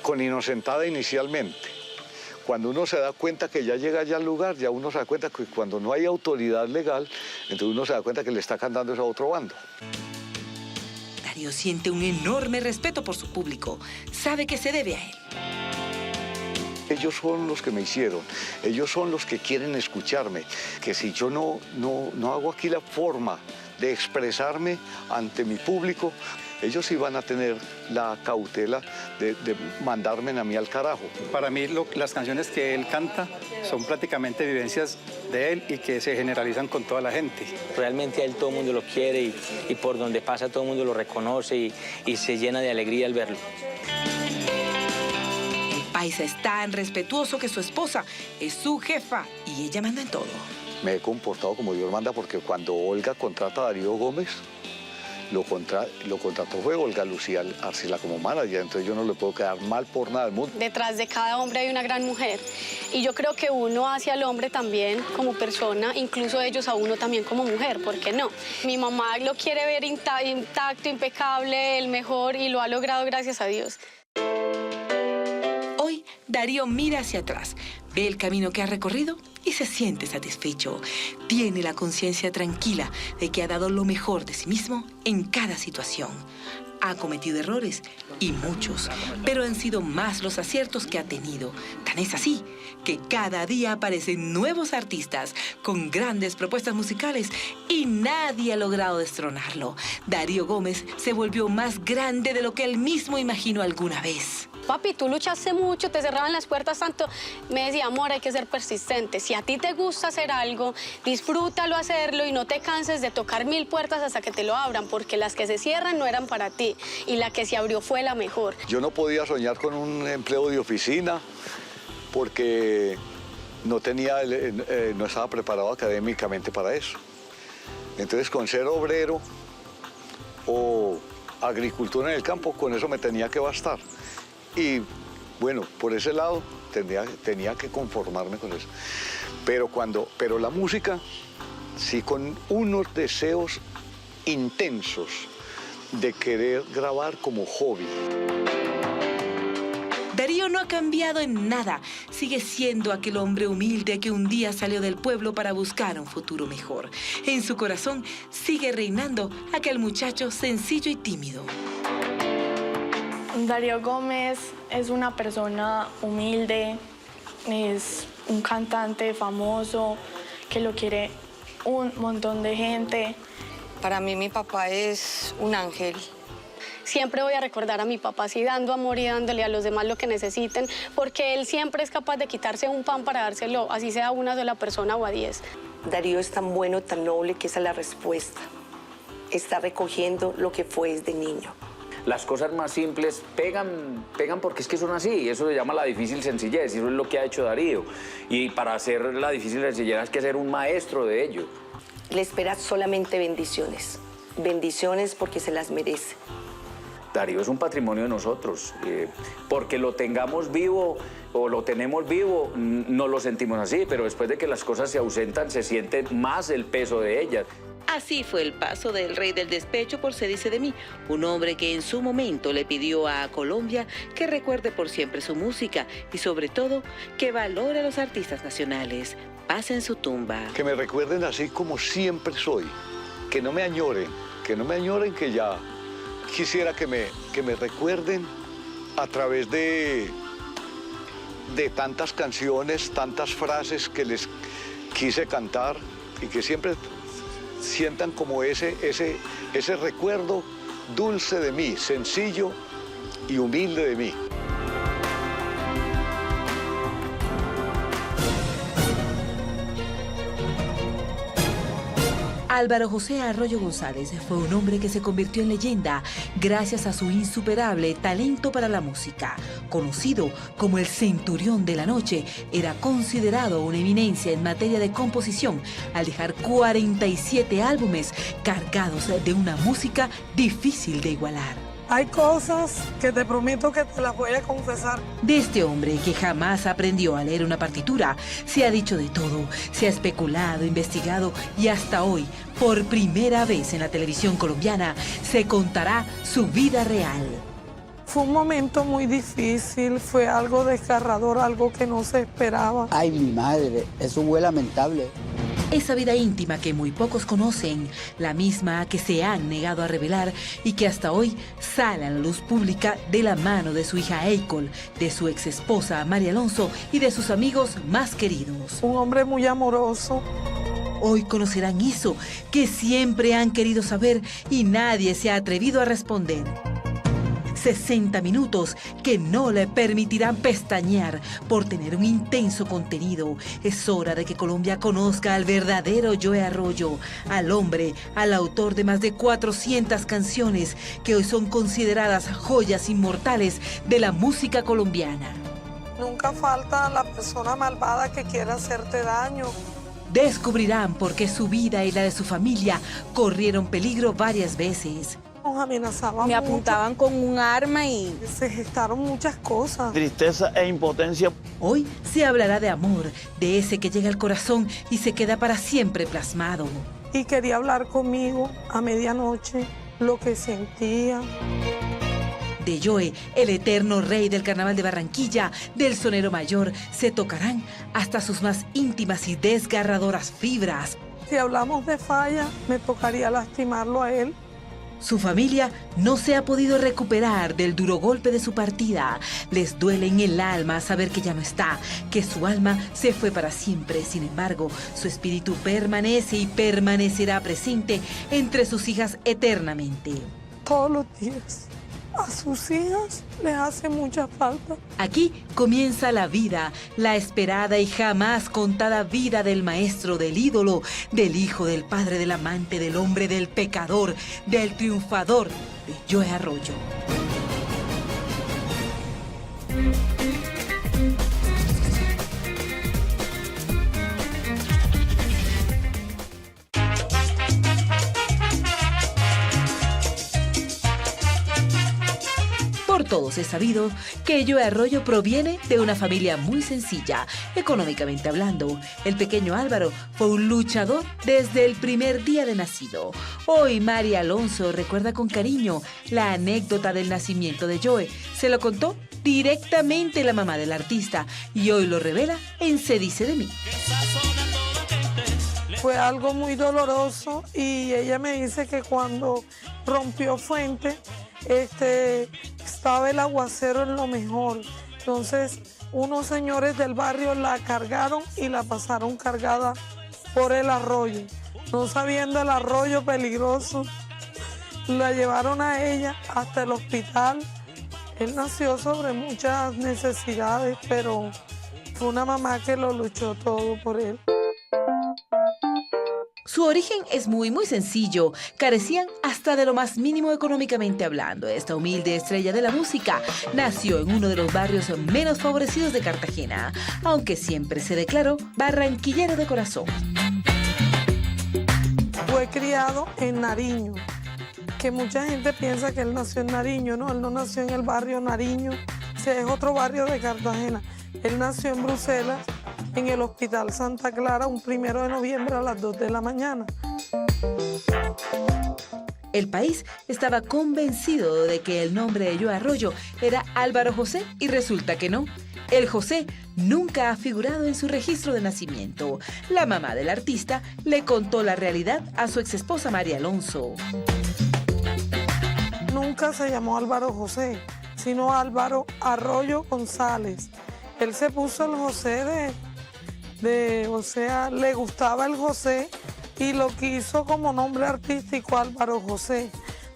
con inocentada inicialmente. Cuando uno se da cuenta que ya llega allá al lugar, ya uno se da cuenta que cuando no hay autoridad legal, entonces uno se da cuenta que le está cantando eso a otro bando. Darío siente un enorme respeto por su público. Sabe que se debe a él. Ellos son los que me hicieron, ellos son los que quieren escucharme, que si yo no hago aquí la forma de expresarme ante mi público, ellos sí van a tener la cautela de mandarme a mí al carajo. Para mí las canciones que él canta son prácticamente vivencias de él y que se generalizan con toda la gente. Realmente a él todo el mundo lo quiere y por donde pasa todo el mundo lo reconoce y se llena de alegría al verlo. El paisa es tan respetuoso que su esposa es su jefa y ella manda en todo. Me he comportado como Dios manda porque cuando Olga contrata a Darío Gómez, lo contrató fue Olga Lucía Arcila como manager, entonces yo no le puedo quedar mal por nada del mundo. Detrás de cada hombre hay una gran mujer y yo creo que uno hace al hombre también como persona, incluso ellos a uno también como mujer, ¿por qué no? Mi mamá lo quiere ver intacto, impecable, el mejor y lo ha logrado gracias a Dios. Hoy Darío mira hacia atrás, ve el camino que ha recorrido y se siente satisfecho. Tiene la conciencia tranquila de que ha dado lo mejor de sí mismo en cada situación. Ha cometido errores, y muchos, pero han sido más los aciertos que ha tenido. Tan es así que cada día aparecen nuevos artistas con grandes propuestas musicales y nadie ha logrado destronarlo. Darío Gómez se volvió más grande de lo que él mismo imaginó alguna vez. Papi, tú luchaste mucho, te cerraban las puertas tanto. Me decía, amor, hay que ser persistente. Si a ti te gusta hacer algo, disfrútalo hacerlo y no te canses de tocar 1000 puertas hasta que te lo abran, porque las que se cierran no eran para ti y la que se abrió fue la mejor. Yo no podía soñar con un empleo de oficina porque no estaba preparado académicamente para eso. Entonces, con ser obrero o agricultura en el campo, con eso me tenía que bastar. Y bueno, por ese lado tenía que conformarme con eso. Pero la música, sí, con unos deseos intensos de querer grabar como hobby. Darío no ha cambiado en nada. Sigue siendo aquel hombre humilde que un día salió del pueblo para buscar un futuro mejor. En su corazón sigue reinando aquel muchacho sencillo y tímido. Darío Gómez es una persona humilde, es un cantante famoso que lo quiere un montón de gente. Para mí mi papá es un ángel. Siempre voy a recordar a mi papá así dando amor y dándole a los demás lo que necesiten, porque él siempre es capaz de quitarse un pan para dárselo, así sea a una sola persona o a 10. Darío es tan bueno, tan noble, que esa es la respuesta. Está recogiendo lo que fue desde niño. Las cosas más simples pegan porque es que son así. Eso se llama la difícil sencillez y eso es lo que ha hecho Darío. Y para hacer la difícil sencillez hay que ser un maestro de ello. Le espera solamente bendiciones. Bendiciones porque se las merece. Darío es un patrimonio de nosotros. Porque lo tengamos vivo o lo tenemos vivo, no lo sentimos así, pero después de que las cosas se ausentan, se siente más el peso de ellas. Así fue el paso del rey del despecho por Se dice de mí, un hombre que en su momento le pidió a Colombia que recuerde por siempre su música y sobre todo que valore a los artistas nacionales. Paz en su tumba. Que me recuerden así como siempre soy, que no me añoren, que ya quisiera que me recuerden a través de tantas canciones, tantas frases que les quise cantar y que siempre sientan como ese recuerdo dulce de mí, sencillo y humilde de mí. Álvaro José Arroyo González fue un hombre que se convirtió en leyenda gracias a su insuperable talento para la música. Conocido como el Centurión de la Noche, era considerado una eminencia en materia de composición al dejar 47 álbumes cargados de una música difícil de igualar. Hay cosas que te prometo que te las voy a confesar. De este hombre que jamás aprendió a leer una partitura, se ha dicho de todo, se ha especulado, investigado y hasta hoy, por primera vez en la televisión colombiana, se contará su vida real. Fue un momento muy difícil, fue algo desgarrador, algo que no se esperaba. Ay, mi madre, eso fue lamentable. Esa vida íntima que muy pocos conocen, la misma que se han negado a revelar y que hasta hoy sale a la luz pública de la mano de su hija Eicol, de su ex esposa María Alonso y de sus amigos más queridos. Un hombre muy amoroso, Hoy conocerán eso que siempre han querido saber y nadie se ha atrevido a responder. 60 minutos que no le permitirán pestañear por tener un intenso contenido. Es hora de que Colombia conozca al verdadero Joe Arroyo, al hombre, al autor de más de 400 canciones que hoy son consideradas joyas inmortales de la música colombiana. Nunca falta la persona malvada que quiera hacerte daño. Descubrirán por qué su vida y la de su familia corrieron peligro varias veces. Nos amenazaban Me apuntaban mucho. con un arma y... Se gestaron muchas cosas. Tristeza e impotencia. Hoy se hablará de amor, de ese que llega al corazón y se queda para siempre plasmado. Y quería hablar conmigo a medianoche lo que sentía. De Joe, el eterno rey del Carnaval de Barranquilla, del sonero mayor, se tocarán hasta sus más íntimas y desgarradoras fibras. Si hablamos de falla, me tocaría lastimarlo a él. Su familia no se ha podido recuperar del duro golpe de su partida. Les duele en el alma saber que ya no está, que su alma se fue para siempre. Sin embargo, su espíritu permanece y permanecerá presente entre sus hijas eternamente. Todos los días. A sus hijas les hace mucha falta. Aquí comienza la vida, la esperada y jamás contada vida del maestro, del ídolo, del hijo, del padre, del amante, del hombre, del pecador, del triunfador, de Joe Arroyo. Por todos es sabido que Joe Arroyo proviene de una familia muy sencilla, económicamente hablando. El pequeño Álvaro fue un luchador desde el primer día de nacido. Hoy María Alonso recuerda con cariño la anécdota del nacimiento de Joe. Se lo contó directamente la mamá del artista y hoy lo revela en Se dice de mí. Fue algo muy doloroso y ella me dice que cuando rompió fuente, estaba el aguacero en lo mejor. Entonces, unos señores del barrio la cargaron y la pasaron cargada por el arroyo. No sabiendo el arroyo peligroso, la llevaron a ella hasta el hospital. Él nació sobre muchas necesidades, pero fue una mamá que lo luchó todo por él. Su origen es muy sencillo. Carecían hasta de lo más mínimo económicamente hablando. Esta humilde estrella de la música nació en uno de los barrios menos favorecidos de Cartagena, aunque siempre se declaró barranquillero de corazón. Fue criado en Nariño, que mucha gente piensa que él nació en Nariño, ¿no? Él no nació en el barrio Nariño, es otro barrio de Cartagena. Él nació en Bruselas, en el Hospital Santa Clara, un 1 de noviembre a las 2 de la mañana. El país estaba convencido de que el nombre de Joe Arroyo era Álvaro José y resulta que no. El José nunca ha figurado en su registro de nacimiento. La mamá del artista le contó la realidad a su exesposa María Alonso. Nunca se llamó Álvaro José, sino Álvaro Arroyo González. Él se puso el José o sea, le gustaba el José y lo quiso como nombre artístico Álvaro José.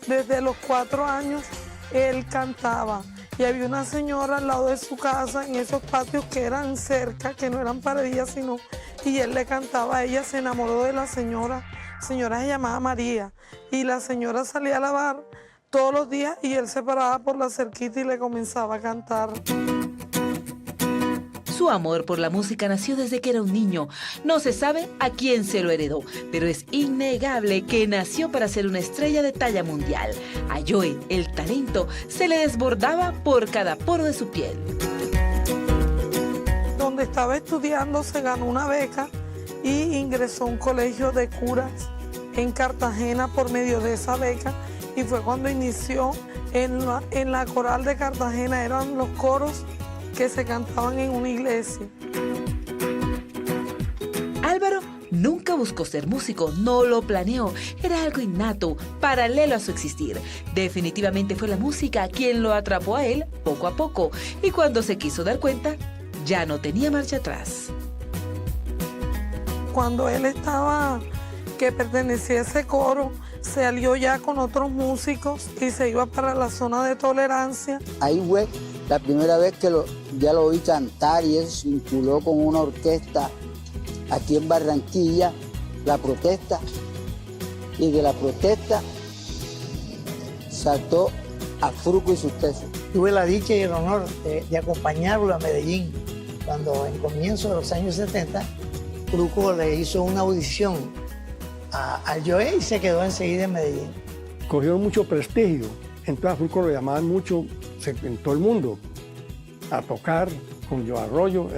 Desde los 4 años él cantaba y había una señora al lado de su casa en esos patios que eran cerca, que no eran paredillas sino, y él le cantaba a ella, se enamoró de la señora se llamaba María y la señora salía a lavar todos los días y él se paraba por la cerquita y le comenzaba a cantar. Su amor por la música nació desde que era un niño. No se sabe a quién se lo heredó, pero es innegable que nació para ser una estrella de talla mundial. A Joe, el talento se le desbordaba por cada poro de su piel. Donde estaba estudiando se ganó una beca y ingresó a un colegio de curas en Cartagena por medio de esa beca y fue cuando inició en la coral de Cartagena, eran los coros que se cantaban en una iglesia. Álvaro nunca buscó ser músico, no lo planeó, era algo innato, paralelo a su existir. Definitivamente fue la música quien lo atrapó a él poco a poco y cuando se quiso dar cuenta, ya no tenía marcha atrás. cuando él estaba, que pertenecía a ese coro, se alió ya con otros músicos y se iba para la zona de tolerancia. Ahí fue la primera vez que ya lo oí cantar y él se vinculó con una orquesta aquí en Barranquilla, La Protesta, y de La Protesta saltó a Fruco y sus tesos. Tuve la dicha y el honor de acompañarlo a Medellín, cuando en comienzo de los años 70, Fruco le hizo una audición al Joe y se quedó enseguida en Medellín. Cogió mucho prestigio, entonces a Fruco lo llamaban mucho en todo el mundo a tocar con Joe Arroyo,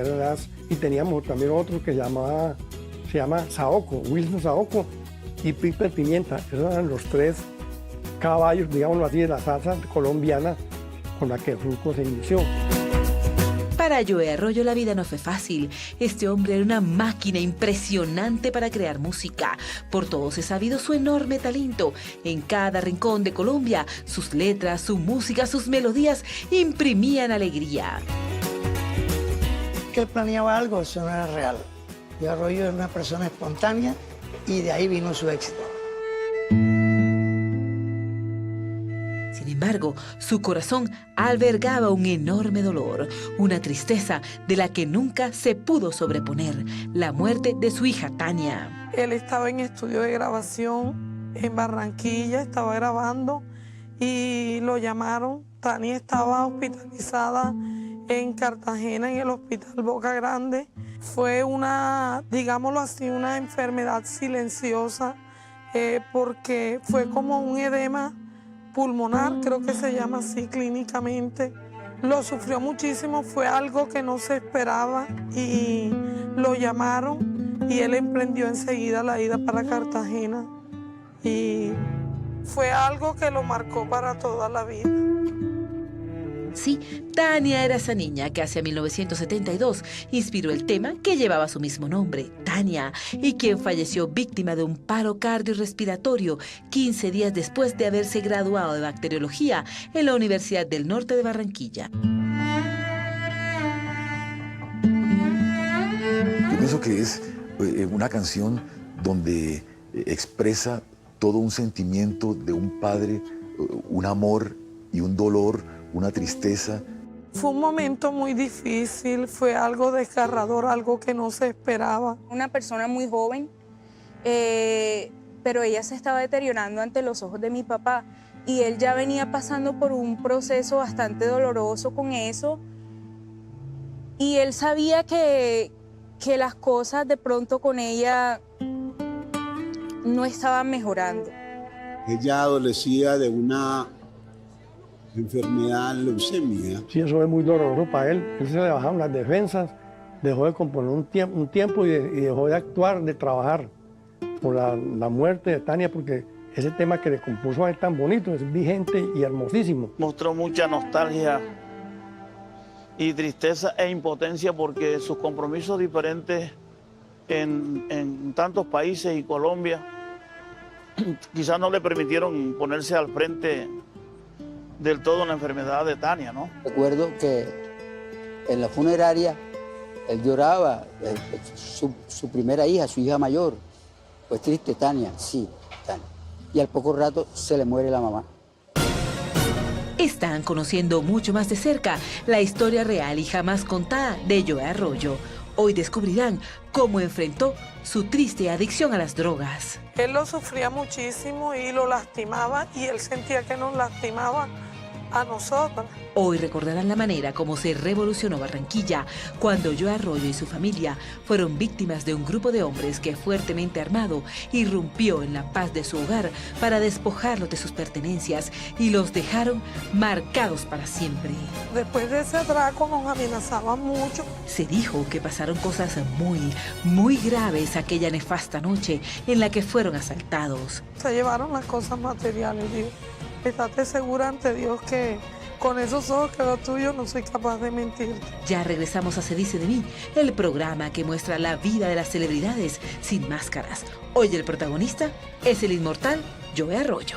y teníamos también otro que se llama Saoco, Wilson Saoco y Piper Pimienta. Esos eran los tres caballos, digámoslo así, de la salsa colombiana con la que Fruco se inició. Para Joe Arroyo la vida no fue fácil. Este hombre era una máquina impresionante para crear música. Por todos es sabido su enorme talento. En cada rincón de Colombia, sus letras, su música, sus melodías imprimían alegría. Que él planeaba algo, eso no era real. Joe Arroyo era una persona espontánea y de ahí vino su éxito. Sin embargo, su corazón albergaba un enorme dolor, una tristeza de la que nunca se pudo sobreponer, la muerte de su hija Tania. Él estaba en estudio de grabación en Barranquilla, estaba grabando y lo llamaron. Tania estaba hospitalizada en Cartagena, en el Hospital Boca Grande. Fue una, digámoslo así, una enfermedad silenciosa porque fue como un edema pulmonar, creo que se llama así clínicamente. Lo sufrió muchísimo, fue algo que no se esperaba y lo llamaron y él emprendió enseguida la ida para Cartagena y fue algo que lo marcó para toda la vida. Sí, Tania era esa niña que hacia 1972 inspiró el tema que llevaba su mismo nombre, Tania, y quien falleció víctima de un paro cardiorrespiratorio 15 días después de haberse graduado de bacteriología en la Universidad del Norte de Barranquilla. Yo pienso que es una canción donde expresa todo un sentimiento de un padre, un amor y un dolor, una tristeza. Fue un momento muy difícil, fue algo desgarrador, algo que no se esperaba. Una persona muy joven, pero ella se estaba deteriorando ante los ojos de mi papá y él ya venía pasando por un proceso bastante doloroso con eso y él sabía que las cosas de pronto con ella no estaban mejorando. Ella adolecía de una enfermedad, leucemia. Sí, eso es muy doloroso para él. Él se le bajaron las defensas, dejó de componer un tiempo y dejó de actuar, de trabajar por la muerte de Tania, porque ese tema que le compuso a él tan bonito, es vigente y hermosísimo. Mostró mucha nostalgia y tristeza e impotencia porque sus compromisos diferentes en tantos países y Colombia quizás no le permitieron ponerse al frente del todo la enfermedad de Tania, ¿no? Recuerdo que en la funeraria él lloraba, su primera hija, su hija mayor. Pues triste, Tania, sí, Tania. Y al poco rato se le muere la mamá. Están conociendo mucho más de cerca la historia real y jamás contada de Joe Arroyo. Hoy descubrirán cómo enfrentó su triste adicción a las drogas. Él lo sufría muchísimo y lo lastimaba y él sentía que nos lastimaba a nosotros. Hoy recordarán la manera como se revolucionó Barranquilla cuando Joe Arroyo y su familia fueron víctimas de un grupo de hombres que fuertemente armado irrumpió en la paz de su hogar para despojarlos de sus pertenencias y los dejaron marcados para siempre. Después de ese atraco nos amenazaban mucho. Se dijo que pasaron cosas muy graves aquella nefasta noche en la que fueron asaltados. Se llevaron las cosas materiales, digo. Estate segura ante Dios que con esos ojos que los tuyos no soy capaz de mentir. Ya regresamos a Se Dice de Mí, el programa que muestra la vida de las celebridades sin máscaras. Hoy el protagonista es el inmortal Joe Arroyo.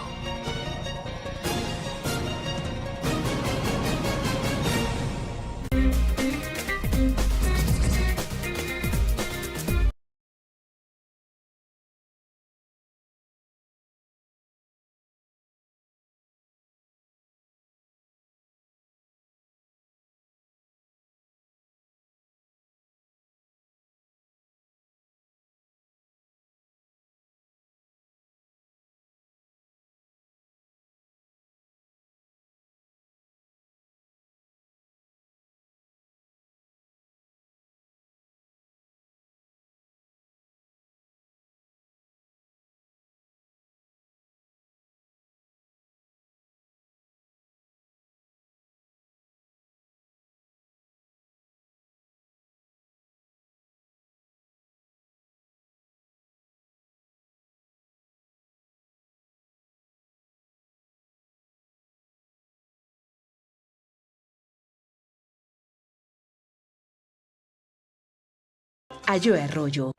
a Joe Arroyo,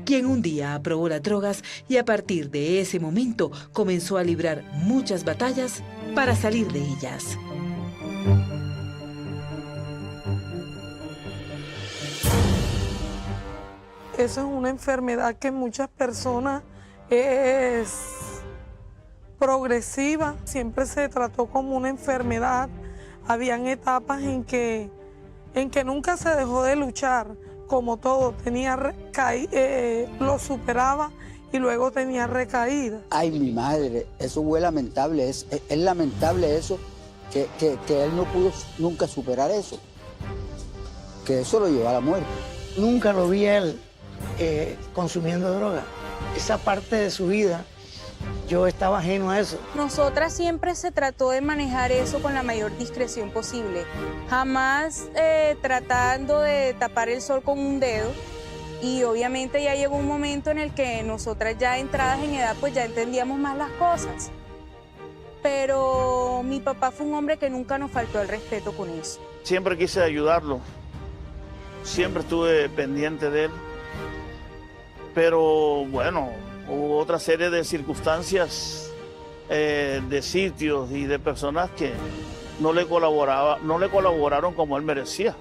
quien un día aprobó las drogas y a partir de ese momento comenzó a librar muchas batallas para salir de ellas. Eso es una enfermedad que en muchas personas es progresiva, siempre se trató como una enfermedad. Habían etapas en que nunca se dejó de luchar, como todo, lo superaba y luego tenía recaída. Ay, mi madre, eso fue lamentable, es lamentable eso, que él no pudo nunca superar eso, que eso lo llevó a la muerte. Nunca lo vi a él consumiendo droga. Esa parte de su vida, yo estaba ajeno a eso. Nosotras siempre se trató de manejar eso con la mayor discreción posible. Jamás tratando de tapar el sol con un dedo. Y obviamente ya llegó un momento en el que nosotras ya entradas en edad pues ya entendíamos más las cosas. Pero mi papá fue un hombre que nunca nos faltó el respeto con eso. Siempre quise ayudarlo. Siempre estuve pendiente de él. Pero bueno, hubo otra serie de circunstancias, de sitios y de personas que no le colaboraron como él merecía.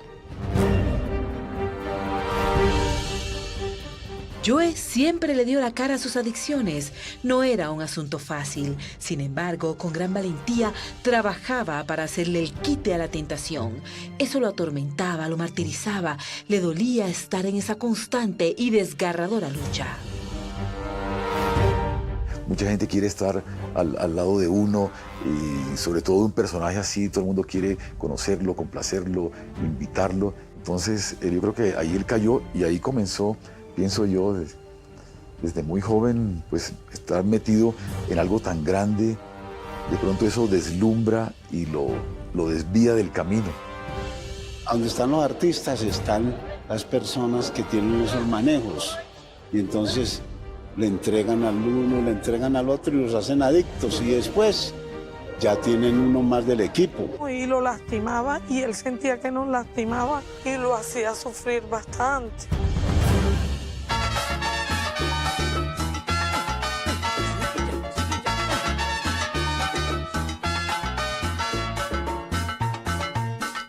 Joe siempre le dio la cara a sus adicciones. No era un asunto fácil. Sin embargo, con gran valentía, trabajaba para hacerle el quite a la tentación. Eso lo atormentaba, lo martirizaba. Le dolía estar en esa constante y desgarradora lucha. Mucha gente quiere estar al lado de uno y sobre todo de un personaje así, todo el mundo quiere conocerlo, complacerlo, invitarlo. Entonces yo creo que ahí él cayó y ahí comenzó, pienso yo, desde muy joven, pues estar metido en algo tan grande, de pronto eso deslumbra y lo desvía del camino. Donde están los artistas están las personas que tienen esos manejos y entonces le entregan al uno, le entregan al otro y los hacen adictos y después ya tienen uno más del equipo. Y lo lastimaba y él sentía que nos lastimaba y lo hacía sufrir bastante.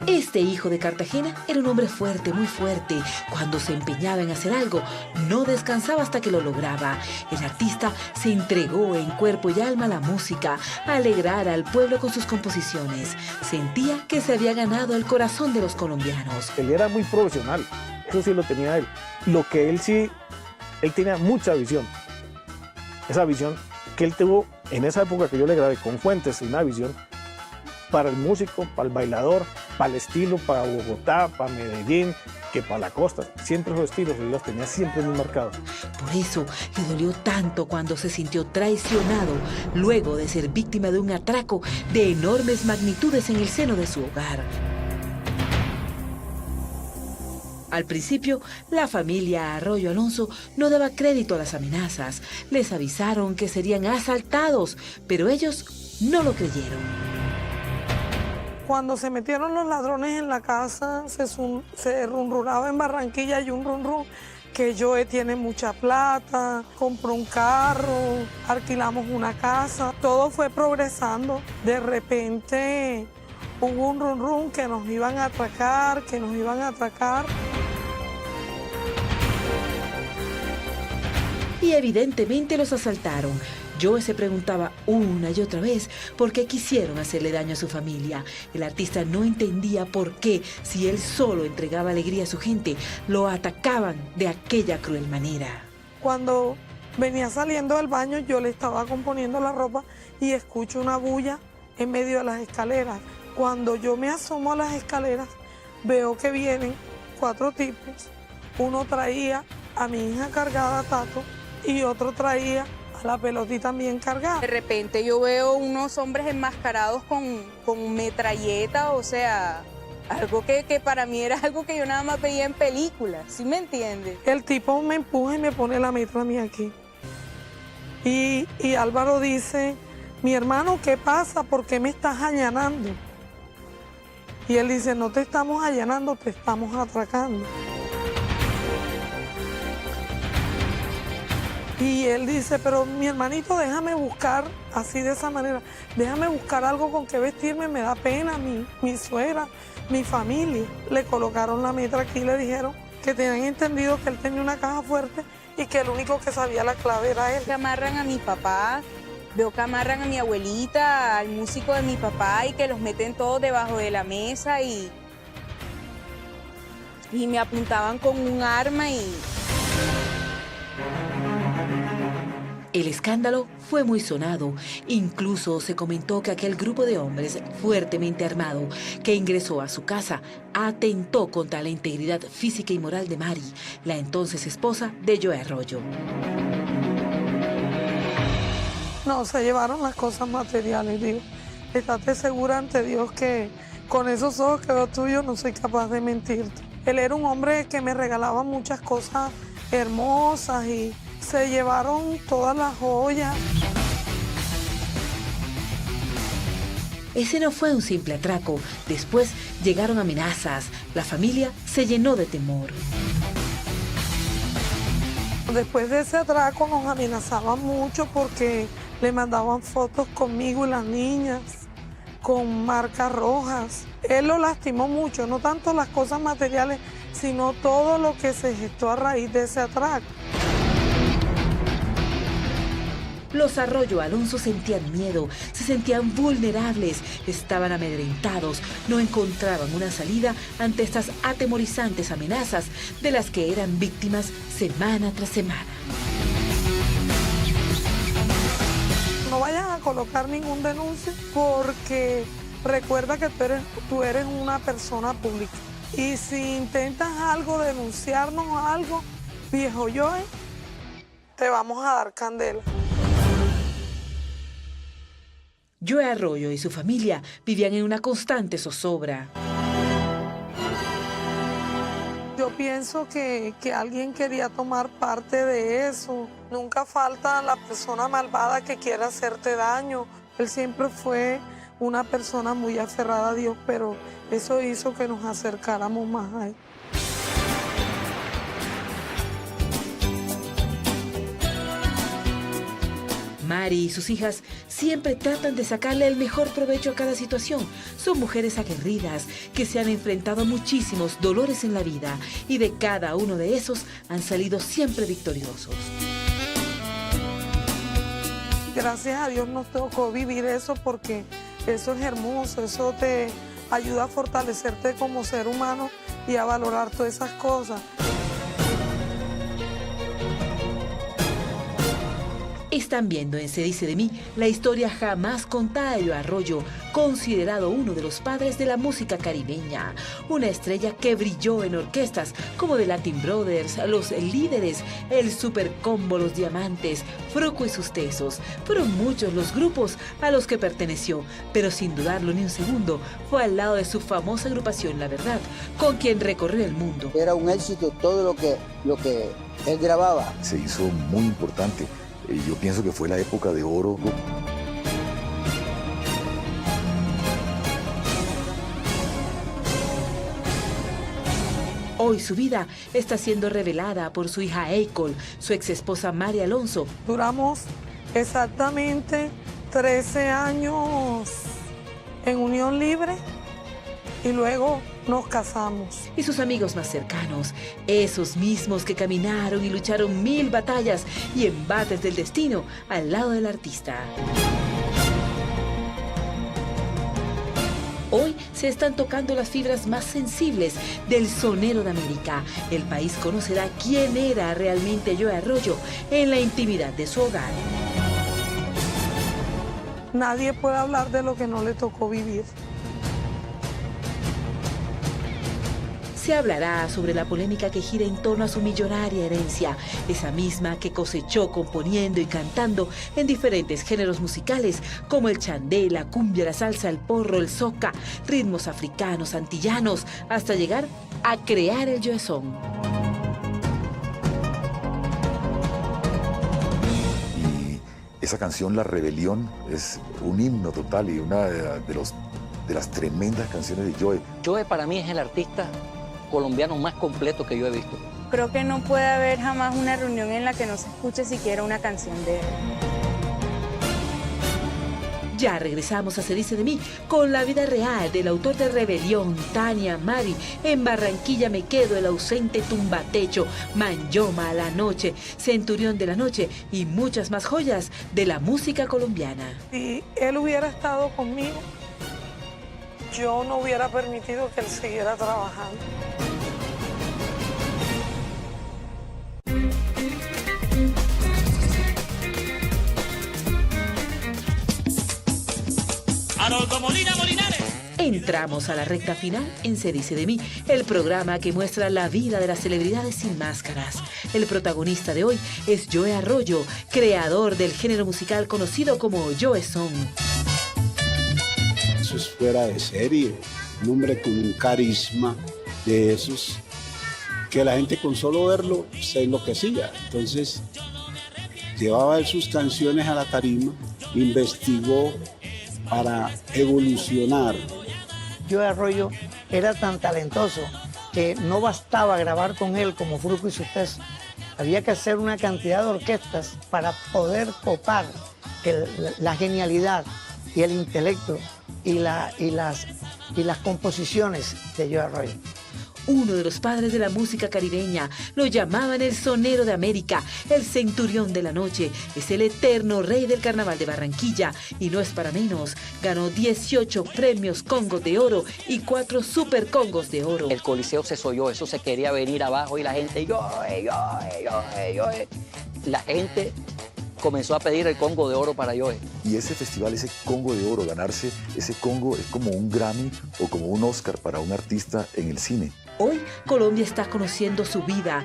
Este hijo de Cartagena era un hombre fuerte, muy fuerte. Cuando se empeñaba en hacer algo, no descansaba hasta que lo lograba. El artista se entregó en cuerpo y alma a la música, a alegrar al pueblo con sus composiciones. Sentía que se había ganado el corazón de los colombianos. Él era muy profesional, eso sí lo tenía él. Lo que él tenía mucha visión. Esa visión que él tuvo en esa época que yo le grabé con Fuentes, una visión para el músico, para el bailador, para el estilo, para Bogotá, para Medellín, que para la costa. Siempre esos estilos él los tenía siempre muy marcados. Por eso le dolió tanto cuando se sintió traicionado luego de ser víctima de un atraco de enormes magnitudes en el seno de su hogar. Al principio, la familia Arroyo Alonso no daba crédito a las amenazas. Les avisaron que serían asaltados, pero ellos no lo creyeron. Cuando se metieron los ladrones en la casa, se runrunaba en Barranquilla y un runrun que Joe tiene mucha plata, compró un carro, alquilamos una casa, todo fue progresando. De repente hubo un runrun que nos iban a atracar, Y evidentemente los asaltaron. Joe se preguntaba una y otra vez por qué quisieron hacerle daño a su familia. El artista no entendía por qué, si él solo entregaba alegría a su gente, lo atacaban de aquella cruel manera. Cuando venía saliendo del baño, yo le estaba componiendo la ropa y escucho una bulla en medio de las escaleras. Cuando yo me asomo a las escaleras, veo que vienen 4 tipos. Uno traía a mi hija cargada, Tato, y otro traía a la pelotita bien cargada. De repente yo veo unos hombres enmascarados con metralleta, o sea, algo que para mí era algo que yo nada más veía en películas, ¿sí me entiendes? El tipo me empuja y me pone la metra a mí aquí. Y Álvaro dice, mi hermano, ¿qué pasa? ¿Por qué me estás allanando? Y él dice, no te estamos allanando, te estamos atracando. Y él dice, pero mi hermanito, déjame buscar, así de esa manera, déjame buscar algo con que vestirme, me da pena, mi suegra, mi familia. Le colocaron la metra aquí y le dijeron que tenían entendido que él tenía una caja fuerte y que el único que sabía la clave era él. Que amarran a mi papá, veo que amarran a mi abuelita, al músico de mi papá y que los meten todos debajo de la mesa y me apuntaban con un arma y... El escándalo fue muy sonado. Incluso se comentó que aquel grupo de hombres fuertemente armado que ingresó a su casa atentó contra la integridad física y moral de Mari, la entonces esposa de Joe Arroyo. No, se llevaron las cosas materiales, digo. Estate segura ante Dios que con esos ojos que veo tuyos no soy capaz de mentirte. Él era un hombre que me regalaba muchas cosas hermosas y se llevaron todas las joyas. Ese no fue un simple atraco. Después llegaron amenazas. La familia se llenó de temor. Después de ese atraco nos amenazaban mucho porque le mandaban fotos conmigo y las niñas con marcas rojas. Él lo lastimó mucho, no tanto las cosas materiales, sino todo lo que se gestó a raíz de ese atraco. Los Arroyo Alonso sentían miedo, se sentían vulnerables, estaban amedrentados, no encontraban una salida ante estas atemorizantes amenazas de las que eran víctimas semana tras semana. No vayan a colocar ningún denuncio porque recuerda que tú eres una persona pública. Y si intentas algo, denunciarnos algo, viejo Joe, te vamos a dar candela. Joe Arroyo y su familia vivían en una constante zozobra. Yo pienso que alguien quería tomar parte de eso. Nunca falta la persona malvada que quiera hacerte daño. Él siempre fue una persona muy aferrada a Dios, pero eso hizo que nos acercáramos más a él. Mari y sus hijas siempre tratan de sacarle el mejor provecho a cada situación. Son mujeres aguerridas que se han enfrentado a muchísimos dolores en la vida y de cada uno de esos han salido siempre victoriosos. Gracias a Dios nos tocó vivir eso porque eso es hermoso, eso te ayuda a fortalecerte como ser humano y a valorar todas esas cosas. Están viendo en Se Dice de Mí la historia jamás contada de Joe Arroyo, considerado uno de los padres de la música caribeña. Una estrella que brilló en orquestas como The Latin Brothers, Los Líderes, el Super Combo Los Diamantes, Fruco y sus Tesos. Fueron muchos los grupos a los que perteneció, pero sin dudarlo ni un segundo, fue al lado de su famosa agrupación La Verdad, con quien recorrió el mundo. Era un éxito todo lo que él grababa. Se hizo muy importante. Yo pienso que fue la época de oro. Hoy su vida está siendo revelada por su hija Eicol, su exesposa Mari Alonso. Duramos exactamente 13 años en unión libre y luego nos casamos. Y sus amigos más cercanos, esos mismos que caminaron y lucharon 1000 batallas y embates del destino al lado del artista. Hoy se están tocando las fibras más sensibles del sonero de América. El país conocerá quién era realmente Joe Arroyo en la intimidad de su hogar. Nadie puede hablar de lo que no le tocó vivir. Se hablará sobre la polémica que gira en torno a su millonaria herencia, esa misma que cosechó componiendo y cantando en diferentes géneros musicales como el chandé, la cumbia, la salsa, el porro, el soca, ritmos africanos, antillanos, hasta llegar a crear el Joezón. Y esa canción, La Rebelión, es un himno total y una de los de las tremendas canciones de Joe. Joe para mí es el artista colombiano más completo que yo he visto. Creo que no puede haber jamás una reunión en la que no se escuche siquiera una canción de él. Ya regresamos a Se dice de mí con la vida real del autor de Rebelión, Tania, Mari, En Barranquilla me quedo, El ausente tumbatecho, Manyoma, La noche, Centurión de la noche y muchas más joyas de la música colombiana. Si él hubiera estado conmigo, yo no hubiera permitido que él siguiera trabajando. Entramos a la recta final en Se dice de mí, el programa que muestra la vida de las celebridades sin máscaras. El protagonista de hoy es Joe Arroyo, creador del género musical conocido como Joe Son. Eso es fuera de serie, un hombre con un carisma de esos que la gente con solo verlo se enloquecía. Entonces llevaba él sus canciones a la tarima, investigó para evolucionar. Joe Arroyo era tan talentoso que no bastaba grabar con él como Fruco y sus Tesos. Había que hacer una cantidad de orquestas para poder copar la genialidad y el intelecto y las composiciones de Joe Arroyo. Uno de los padres de la música caribeña, lo llamaban el sonero de América, el centurión de la noche, es el eterno rey del carnaval de Barranquilla y no es para menos, ganó 18 premios Congos de Oro y 4 Super Congos de Oro. El Coliseo se solló, eso se quería venir abajo y la gente, Joe. La gente comenzó a pedir el Congo de Oro para Joe. Y ese festival, ese Congo de Oro, ganarse ese Congo es como un Grammy o como un Oscar para un artista en el cine. Hoy Colombia está conociendo su vida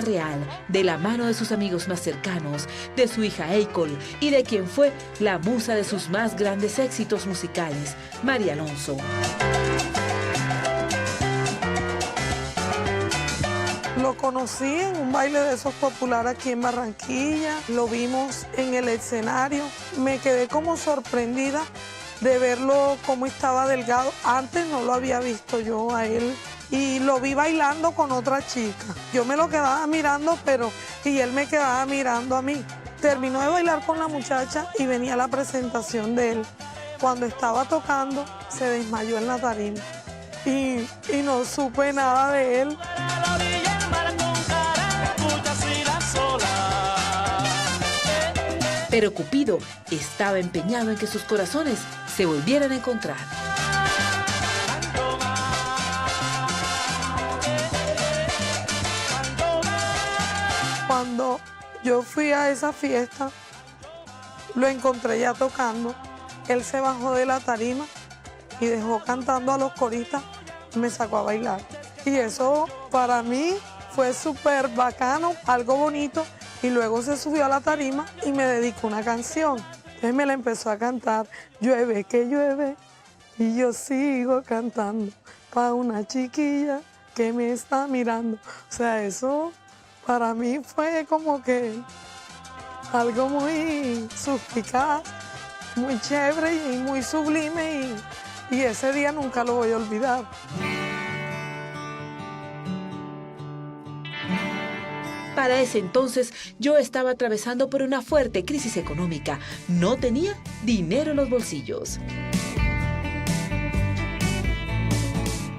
real, de la mano de sus amigos más cercanos, de su hija Eicol y de quien fue la musa de sus más grandes éxitos musicales, María Alonso. Lo conocí en un baile de esos populares aquí en Barranquilla, lo vimos en el escenario, me quedé como sorprendida de verlo cómo estaba delgado. Antes no lo había visto yo a él y lo vi bailando con otra chica. Yo me lo quedaba mirando, y él me quedaba mirando a mí. Terminó de bailar con la muchacha y venía la presentación de él. Cuando estaba tocando, se desmayó en la tarima y no supe nada de él. Pero Cupido estaba empeñado en que sus corazones se volvieran a encontrar. Cuando yo fui a esa fiesta, lo encontré ya tocando. Él se bajó de la tarima y dejó cantando a los coristas y me sacó a bailar. Y eso para mí fue súper bacano, algo bonito. Y luego se subió a la tarima y me dedicó una canción. Entonces me la empezó a cantar, llueve que llueve, y yo sigo cantando para una chiquilla que me está mirando. O sea, eso para mí fue como que algo muy suspicaz, muy chévere y muy sublime, y ese día nunca lo voy a olvidar. Para ese entonces, yo estaba atravesando por una fuerte crisis económica. No tenía dinero en los bolsillos.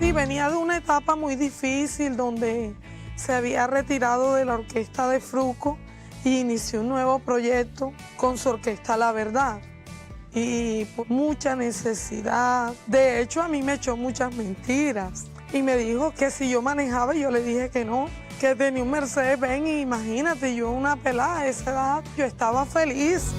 Y venía de una etapa muy difícil donde se había retirado de la orquesta de Fruco y inició un nuevo proyecto con su orquesta La Verdad. Y por mucha necesidad. De hecho, a mí me echó muchas mentiras. Y me dijo que si yo manejaba, y yo le dije que no, que tenía un Mercedes-Benz, y imagínate, yo una pelada a esa edad, yo estaba feliz.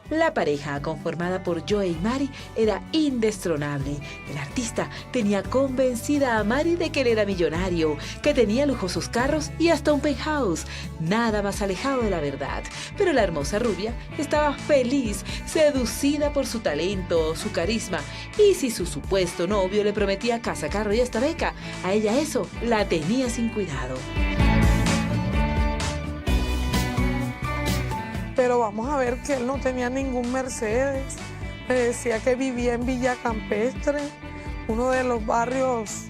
La pareja, conformada por Joe y Mari, era indestronable. El artista tenía convencida a Mari de que él era millonario, que tenía lujosos carros y hasta un penthouse. Nada más alejado de la verdad. Pero la hermosa rubia estaba feliz, seducida por su talento, su carisma. Y si su supuesto novio le prometía casa, carro y hasta beca, a ella eso la tenía sin cuidado. pero vamos a ver que él no tenía ningún Mercedes. Me decía que vivía en Villa Campestre, uno de los barrios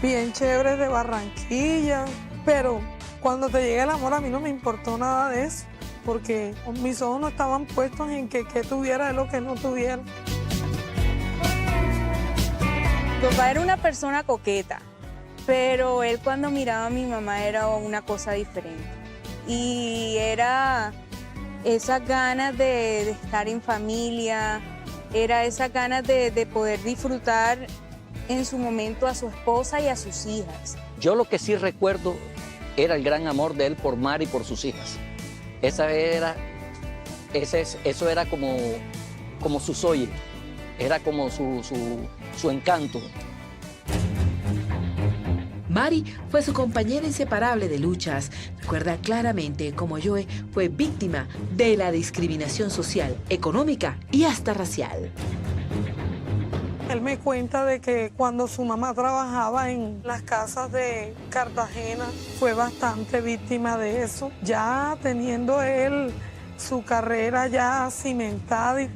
bien chéveres de Barranquilla, pero cuando te llega el amor a mí no me importó nada de eso, porque mis ojos no estaban puestos en que tuviera él o que no tuviera. Mi papá era una persona coqueta, pero él cuando miraba a mi mamá era una cosa diferente. Y era esas ganas de estar en familia, era esas ganas de poder disfrutar en su momento a su esposa y a sus hijas. Yo lo que sí recuerdo era el gran amor de él por Mari y por sus hijas. Eso era como su soye, era como su encanto. Mari fue su compañera inseparable de luchas. Recuerda claramente cómo Joe fue víctima de la discriminación social, económica y hasta racial. Él me cuenta de que cuando su mamá trabajaba en las casas de Cartagena, fue bastante víctima de eso. Ya teniendo él su carrera ya cimentada y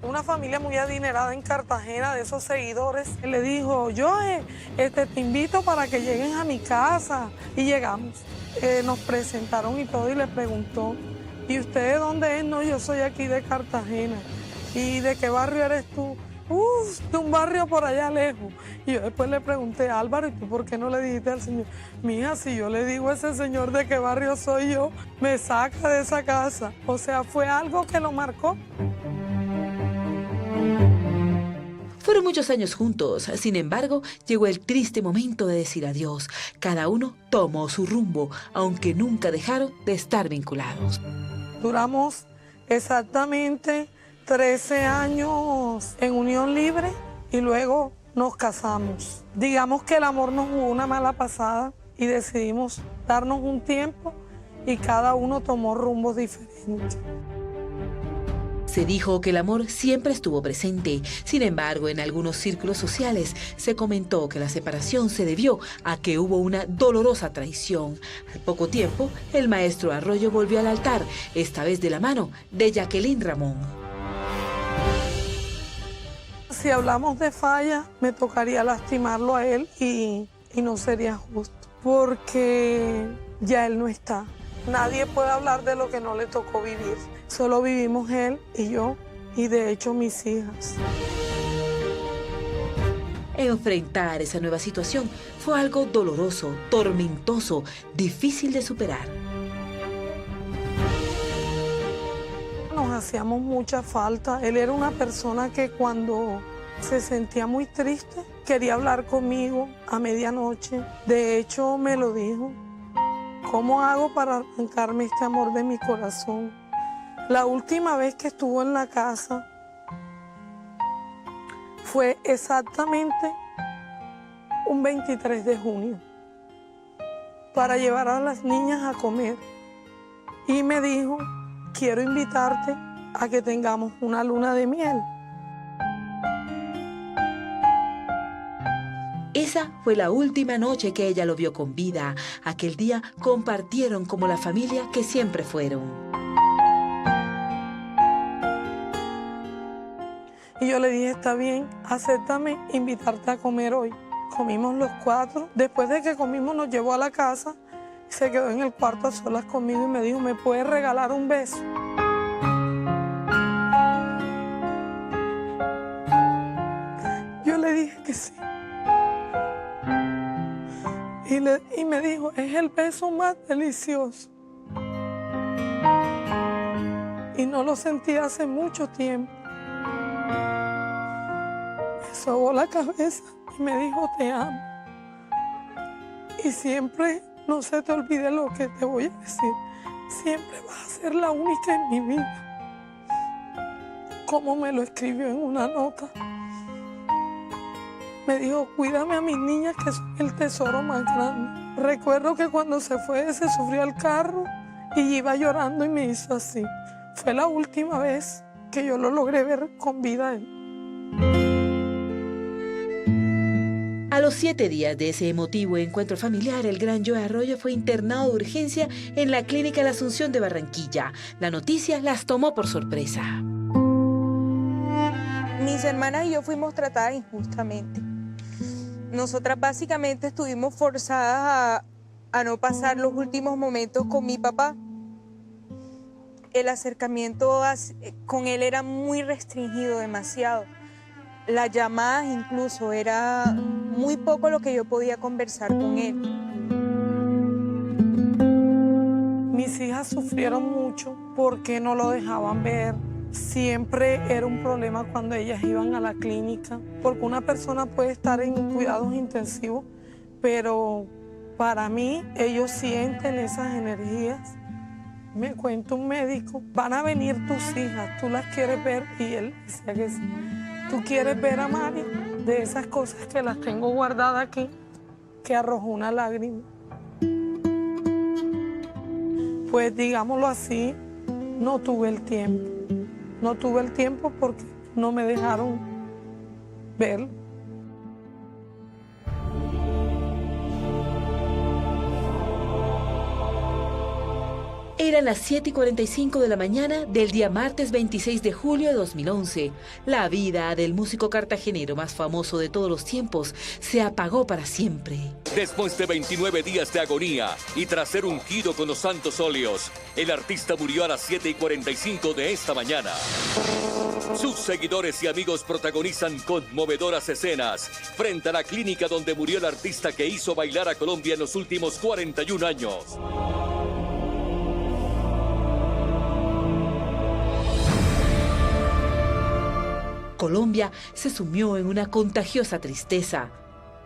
una familia muy adinerada en Cartagena, de esos seguidores, él le dijo, Joe, te invito para que lleguen a mi casa. Y llegamos. Nos presentaron y todo y le preguntó, ¿y usted de dónde es? No, yo soy aquí de Cartagena. ¿Y de qué barrio eres tú? De un barrio por allá lejos. Y yo después le pregunté, Álvaro, ¿y tú por qué no le dijiste al señor? Mija, si yo le digo a ese señor de qué barrio soy yo, me saca de esa casa. O sea, fue algo que lo marcó. Fueron muchos años juntos, sin embargo, llegó el triste momento de decir adiós. Cada uno tomó su rumbo, aunque nunca dejaron de estar vinculados. Duramos exactamente 13 años en unión libre y luego nos casamos. Digamos que el amor nos jugó una mala pasada y decidimos darnos un tiempo y cada uno tomó rumbos diferentes. Se dijo que el amor siempre estuvo presente. Sin embargo, en algunos círculos sociales se comentó que la separación se debió a que hubo una dolorosa traición. Al poco tiempo, el maestro Arroyo volvió al altar, esta vez de la mano de Jacqueline Ramón. Si hablamos de falla, me tocaría lastimarlo a él y no sería justo, porque ya él no está. Nadie puede hablar de lo que no le tocó vivir. Solo vivimos él y yo, y de hecho mis hijas. Enfrentar esa nueva situación fue algo doloroso, tormentoso, difícil de superar. Nos hacíamos mucha falta. Él era una persona que cuando se sentía muy triste quería hablar conmigo a medianoche. De hecho, me lo dijo. ¿Cómo hago para arrancarme este amor de mi corazón? La última vez que estuvo en la casa fue exactamente un 23 de junio para llevar a las niñas a comer. Y me dijo, quiero invitarte a que tengamos una luna de miel. Esa fue la última noche que ella lo vio con vida. Aquel día compartieron como la familia que siempre fueron. Y yo le dije, está bien, acéptame invitarte a comer hoy. Comimos los 4. Después de que comimos nos llevó a la casa. Se quedó en el cuarto a solas conmigo y me dijo, ¿me puedes regalar un beso? Yo le dije que sí. Y me dijo, es el beso más delicioso. Y no lo sentí hace mucho tiempo. Me sobó la cabeza y me dijo, te amo. Y siempre, no se te olvide lo que te voy a decir, siempre vas a ser la única en mi vida. Como me lo escribió en una nota. Me dijo, cuídame a mis niñas que son el tesoro más grande. Recuerdo que cuando se fue, se subió al carro y iba llorando y me hizo así. Fue la última vez que yo lo logré ver con vida a él. Al los 7 días de ese emotivo encuentro familiar, el gran Joe Arroyo fue internado de urgencia en la Clínica La Asunción de Barranquilla. La noticia las tomó por sorpresa. Mis hermanas y yo fuimos tratadas injustamente. Nosotras básicamente estuvimos forzadas a no pasar los últimos momentos con mi papá. El acercamiento con él era muy restringido, demasiado. Las llamadas incluso, era muy poco lo que yo podía conversar con él. Mis hijas sufrieron mucho porque no lo dejaban ver. Siempre era un problema cuando ellas iban a la clínica, porque una persona puede estar en cuidados intensivos, pero para mí ellos sienten esas energías. Me cuenta un médico, van a venir tus hijas, tú las quieres ver, y él decía que sí. Tú quieres ver a Mari, de esas cosas que las tengo guardadas aquí, que arrojó una lágrima. Pues digámoslo así, no tuve el tiempo. No tuve el tiempo porque no me dejaron verlo. Eran las 7:45 de la mañana del día martes 26 de julio de 2011. La vida del músico cartagenero más famoso de todos los tiempos se apagó para siempre. Después de 29 días de agonía y tras ser ungido con los santos óleos, el artista murió a las 7:45 de esta mañana. Sus seguidores y amigos protagonizan conmovedoras escenas frente a la clínica donde murió el artista que hizo bailar a Colombia en los últimos 41 años. Colombia se sumió en una contagiosa tristeza.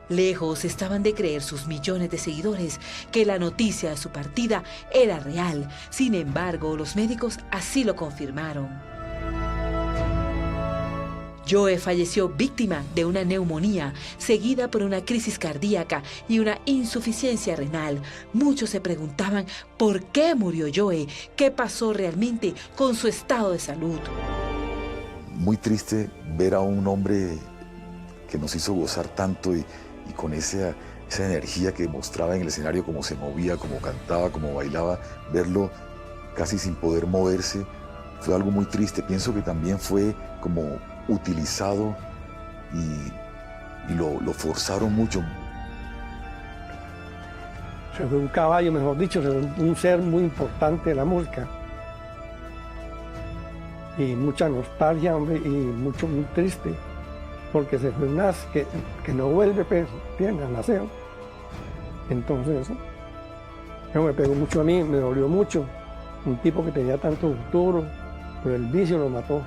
Lejos estaban de creer sus millones de seguidores que la noticia de su partida era real. Sin embargo, los médicos así lo confirmaron. Joe falleció víctima de una neumonía, seguida por una crisis cardíaca y una insuficiencia renal. Muchos se preguntaban por qué murió Joe, qué pasó realmente con su estado de salud. Muy triste ver a un hombre que nos hizo gozar tanto y con esa energía que mostraba en el escenario, cómo se movía, cómo cantaba, cómo bailaba, verlo casi sin poder moverse, fue algo muy triste. Pienso que también fue como utilizado y lo forzaron mucho. Se fue un caballo, mejor dicho, se fue un ser muy importante de la música. Y mucha nostalgia, hombre, y mucho, muy triste, porque se fue una que no vuelve, pues, bien, al nacer. Entonces, eso me pegó mucho a mí, me dolió mucho. Un tipo que tenía tanto futuro, pero el vicio lo mató.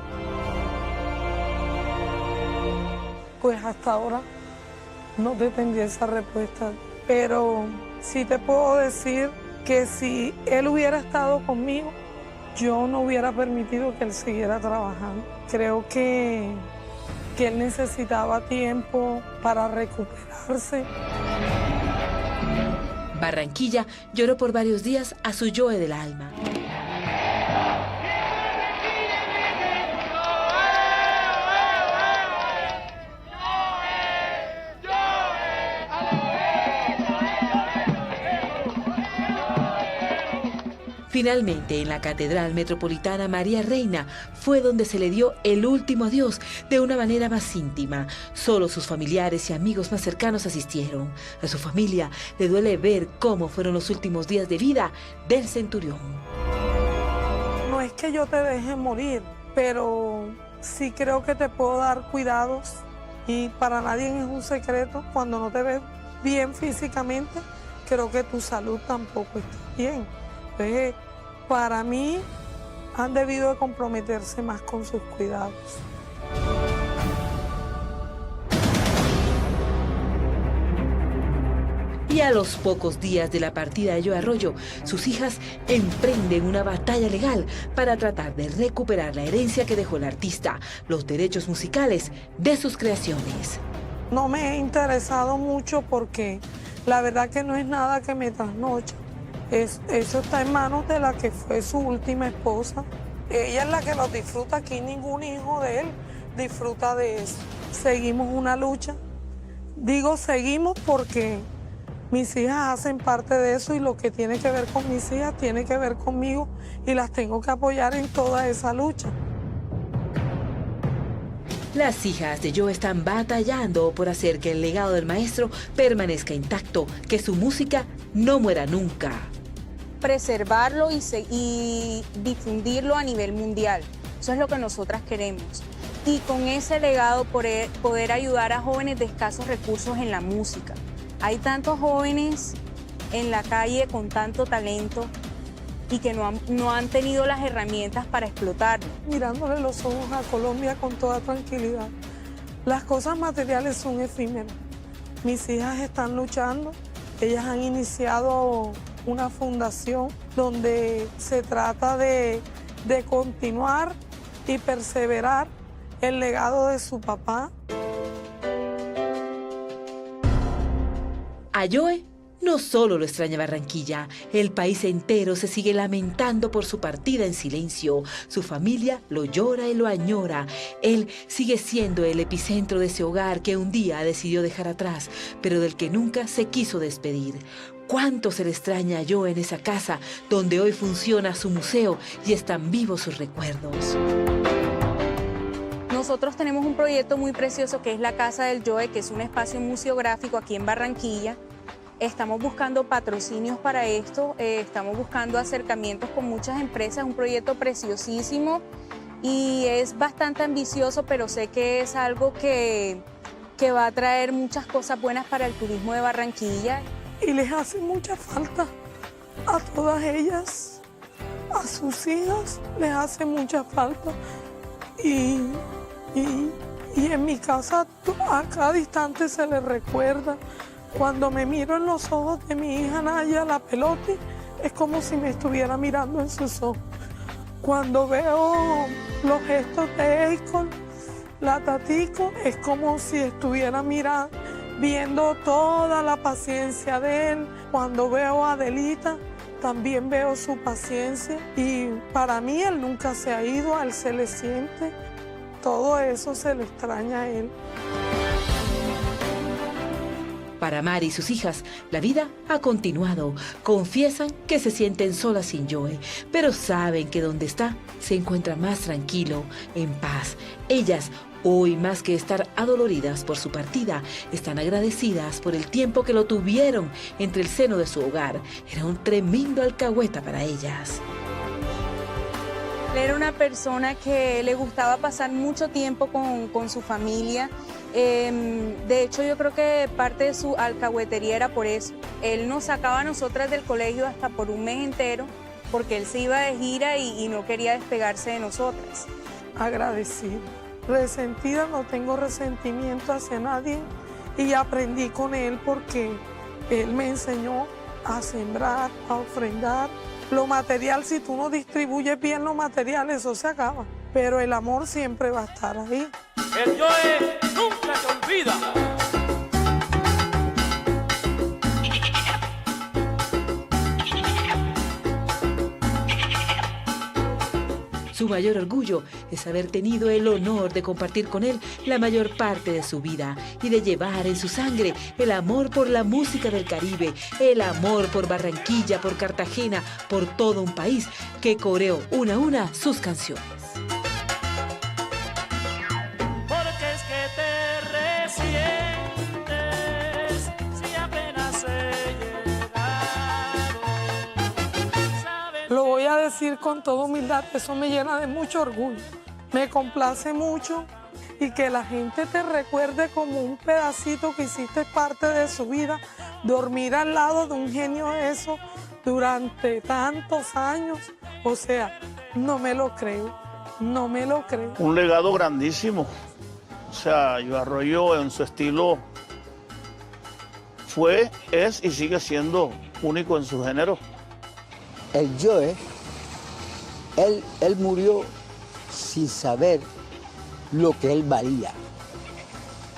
Pues hasta ahora no te tendría esa respuesta, pero sí te puedo decir que si él hubiera estado conmigo, yo no hubiera permitido que él siguiera trabajando. Creo que él necesitaba tiempo para recuperarse. Barranquilla lloró por varios días a su Joe del alma. Finalmente, en la Catedral Metropolitana María Reina fue donde se le dio el último adiós de una manera más íntima. Solo sus familiares y amigos más cercanos asistieron. A su familia le duele ver cómo fueron los últimos días de vida del centurión. No es que yo te deje morir, pero sí creo que te puedo dar cuidados y para nadie es un secreto. Cuando no te ves bien físicamente, creo que tu salud tampoco está bien. Entonces, para mí, han debido de comprometerse más con sus cuidados. Y a los pocos días de la partida de Joe Arroyo, sus hijas emprenden una batalla legal para tratar de recuperar la herencia que dejó el artista, los derechos musicales de sus creaciones. No me he interesado mucho porque la verdad que no es nada que me trasnoche. Eso está en manos de la que fue su última esposa. Ella es la que lo disfruta, aquí ningún hijo de él disfruta de eso. Seguimos una lucha Digo seguimos porque mis hijas hacen parte de eso y lo que tiene que ver con mis hijas tiene que ver conmigo y las tengo que apoyar en toda esa lucha. Las hijas de Joe están batallando por hacer que el legado del maestro permanezca intacto, que su música no muera nunca. Preservarlo y difundirlo a nivel mundial. Eso es lo que nosotras queremos. Y con ese legado poder ayudar a jóvenes de escasos recursos en la música. Hay tantos jóvenes en la calle con tanto talento y que no han tenido las herramientas para explotarlo. Mirándole los ojos a Colombia con toda tranquilidad. Las cosas materiales son efímeras. Mis hijas están luchando. Ellas han iniciado una fundación donde se trata de continuar y perseverar el legado de su papá. A Joe no solo lo extraña Barranquilla, el país entero se sigue lamentando por su partida en silencio. Su familia lo llora y lo añora. Él sigue siendo el epicentro de ese hogar que un día decidió dejar atrás, pero del que nunca se quiso despedir. ¿Cuánto se le extraña a Joe en esa casa donde hoy funciona su museo y están vivos sus recuerdos? Nosotros tenemos un proyecto muy precioso que es la Casa del Joe, que es un espacio museográfico aquí en Barranquilla. Estamos buscando patrocinios para esto, estamos buscando acercamientos con muchas empresas, un proyecto preciosísimo y es bastante ambicioso, pero sé que es algo que va a traer muchas cosas buenas para el turismo de Barranquilla. Y les hace mucha falta a todas ellas, a sus hijas, les hace mucha falta. Y en mi casa a cada instante se les recuerda. Cuando me miro en los ojos de mi hija Naya, la Pelotti, es como si me estuviera mirando en sus ojos. Cuando veo los gestos de Akon, la Tatico, es como si estuviera viendo toda la paciencia de él. Cuando veo a Adelita, también veo su paciencia. Y para mí él nunca se ha ido, a él se le siente. Todo eso se le extraña a él. Para Mari y sus hijas, la vida ha continuado. Confiesan que se sienten solas sin Joe, pero saben que donde está se encuentra más tranquilo, en paz. Ellas, hoy más que estar adoloridas por su partida, están agradecidas por el tiempo que lo tuvieron entre el seno de su hogar. Era un tremendo alcahueta para ellas. Era una persona que le gustaba pasar mucho tiempo con su familia. De hecho, yo creo que parte de su alcahuetería era por eso. Él nos sacaba a nosotras del colegio hasta por un mes entero, porque él se iba de gira y no quería despegarse de nosotras. Agradecida. Resentida, no tengo resentimiento hacia nadie y aprendí con él porque él me enseñó a sembrar, a ofrendar. Lo material, si tú no distribuyes bien lo material, eso se acaba. Pero el amor siempre va a estar ahí. El Joe nunca se olvida. Su mayor orgullo es haber tenido el honor de compartir con él la mayor parte de su vida y de llevar en su sangre el amor por la música del Caribe, el amor por Barranquilla, por Cartagena, por todo un país que coreó una a una sus canciones. Porque es que te resientes si apenas he llegado. Lo voy a decir con toda humildad, eso me llena de mucho orgullo. Me complace mucho y que la gente te recuerde como un pedacito que hiciste parte de su vida. Dormir al lado de un genio de eso durante tantos años, o sea, no me lo creo, no me lo creo. Un legado grandísimo. O sea, Joe Arroyo en su estilo fue, es y sigue siendo único en su género. El Joe, él murió sin saber lo que él valía.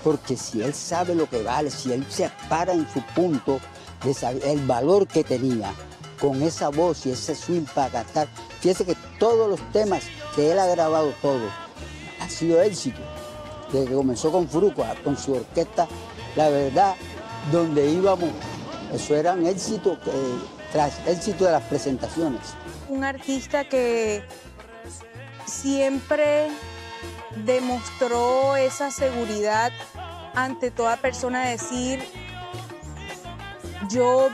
Porque si él sabe lo que vale, si él se para en su punto de saber el valor que tenía, con esa voz y ese swing para cantar, fíjese que todos los temas que él ha grabado, todos, ha sido éxito. Desde que comenzó con Fruco, con su orquesta la verdad, donde íbamos, eso era un éxito, tras éxito de las presentaciones. Un artista que siempre demostró esa seguridad ante toda persona, decir, yo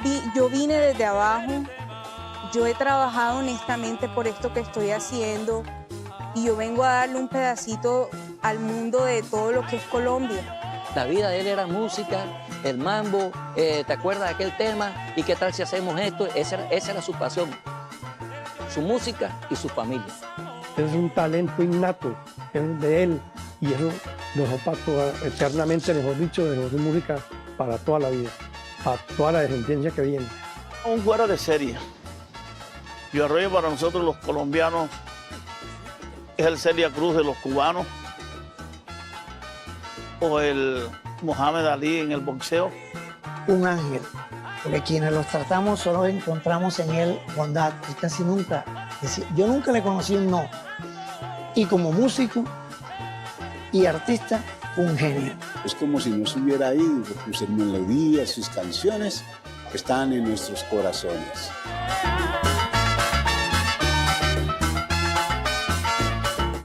vine desde abajo, yo he trabajado honestamente por esto que estoy haciendo y yo vengo a darle un pedacito al mundo de todo lo que es Colombia. La vida de él era música, el mambo, ¿te acuerdas de aquel tema? ¿Y qué tal si hacemos esto? Esa era su pasión, su música y su familia. Es un talento innato, es de él, y eso dejó para eternamente, mejor dicho, dejó su música para toda la vida, para toda la descendencia que viene. Un fuera de serie. Yo Arroyo para nosotros los colombianos es el Celia Cruz de los cubanos, o el Mohamed Ali en el boxeo. Un ángel, porque quienes los tratamos solo encontramos en él bondad. Él casi nunca, yo nunca le conocí un no. Y como músico y artista, un genio. Es como si no se hubiera ido, porque sus melodías, sus canciones están en nuestros corazones.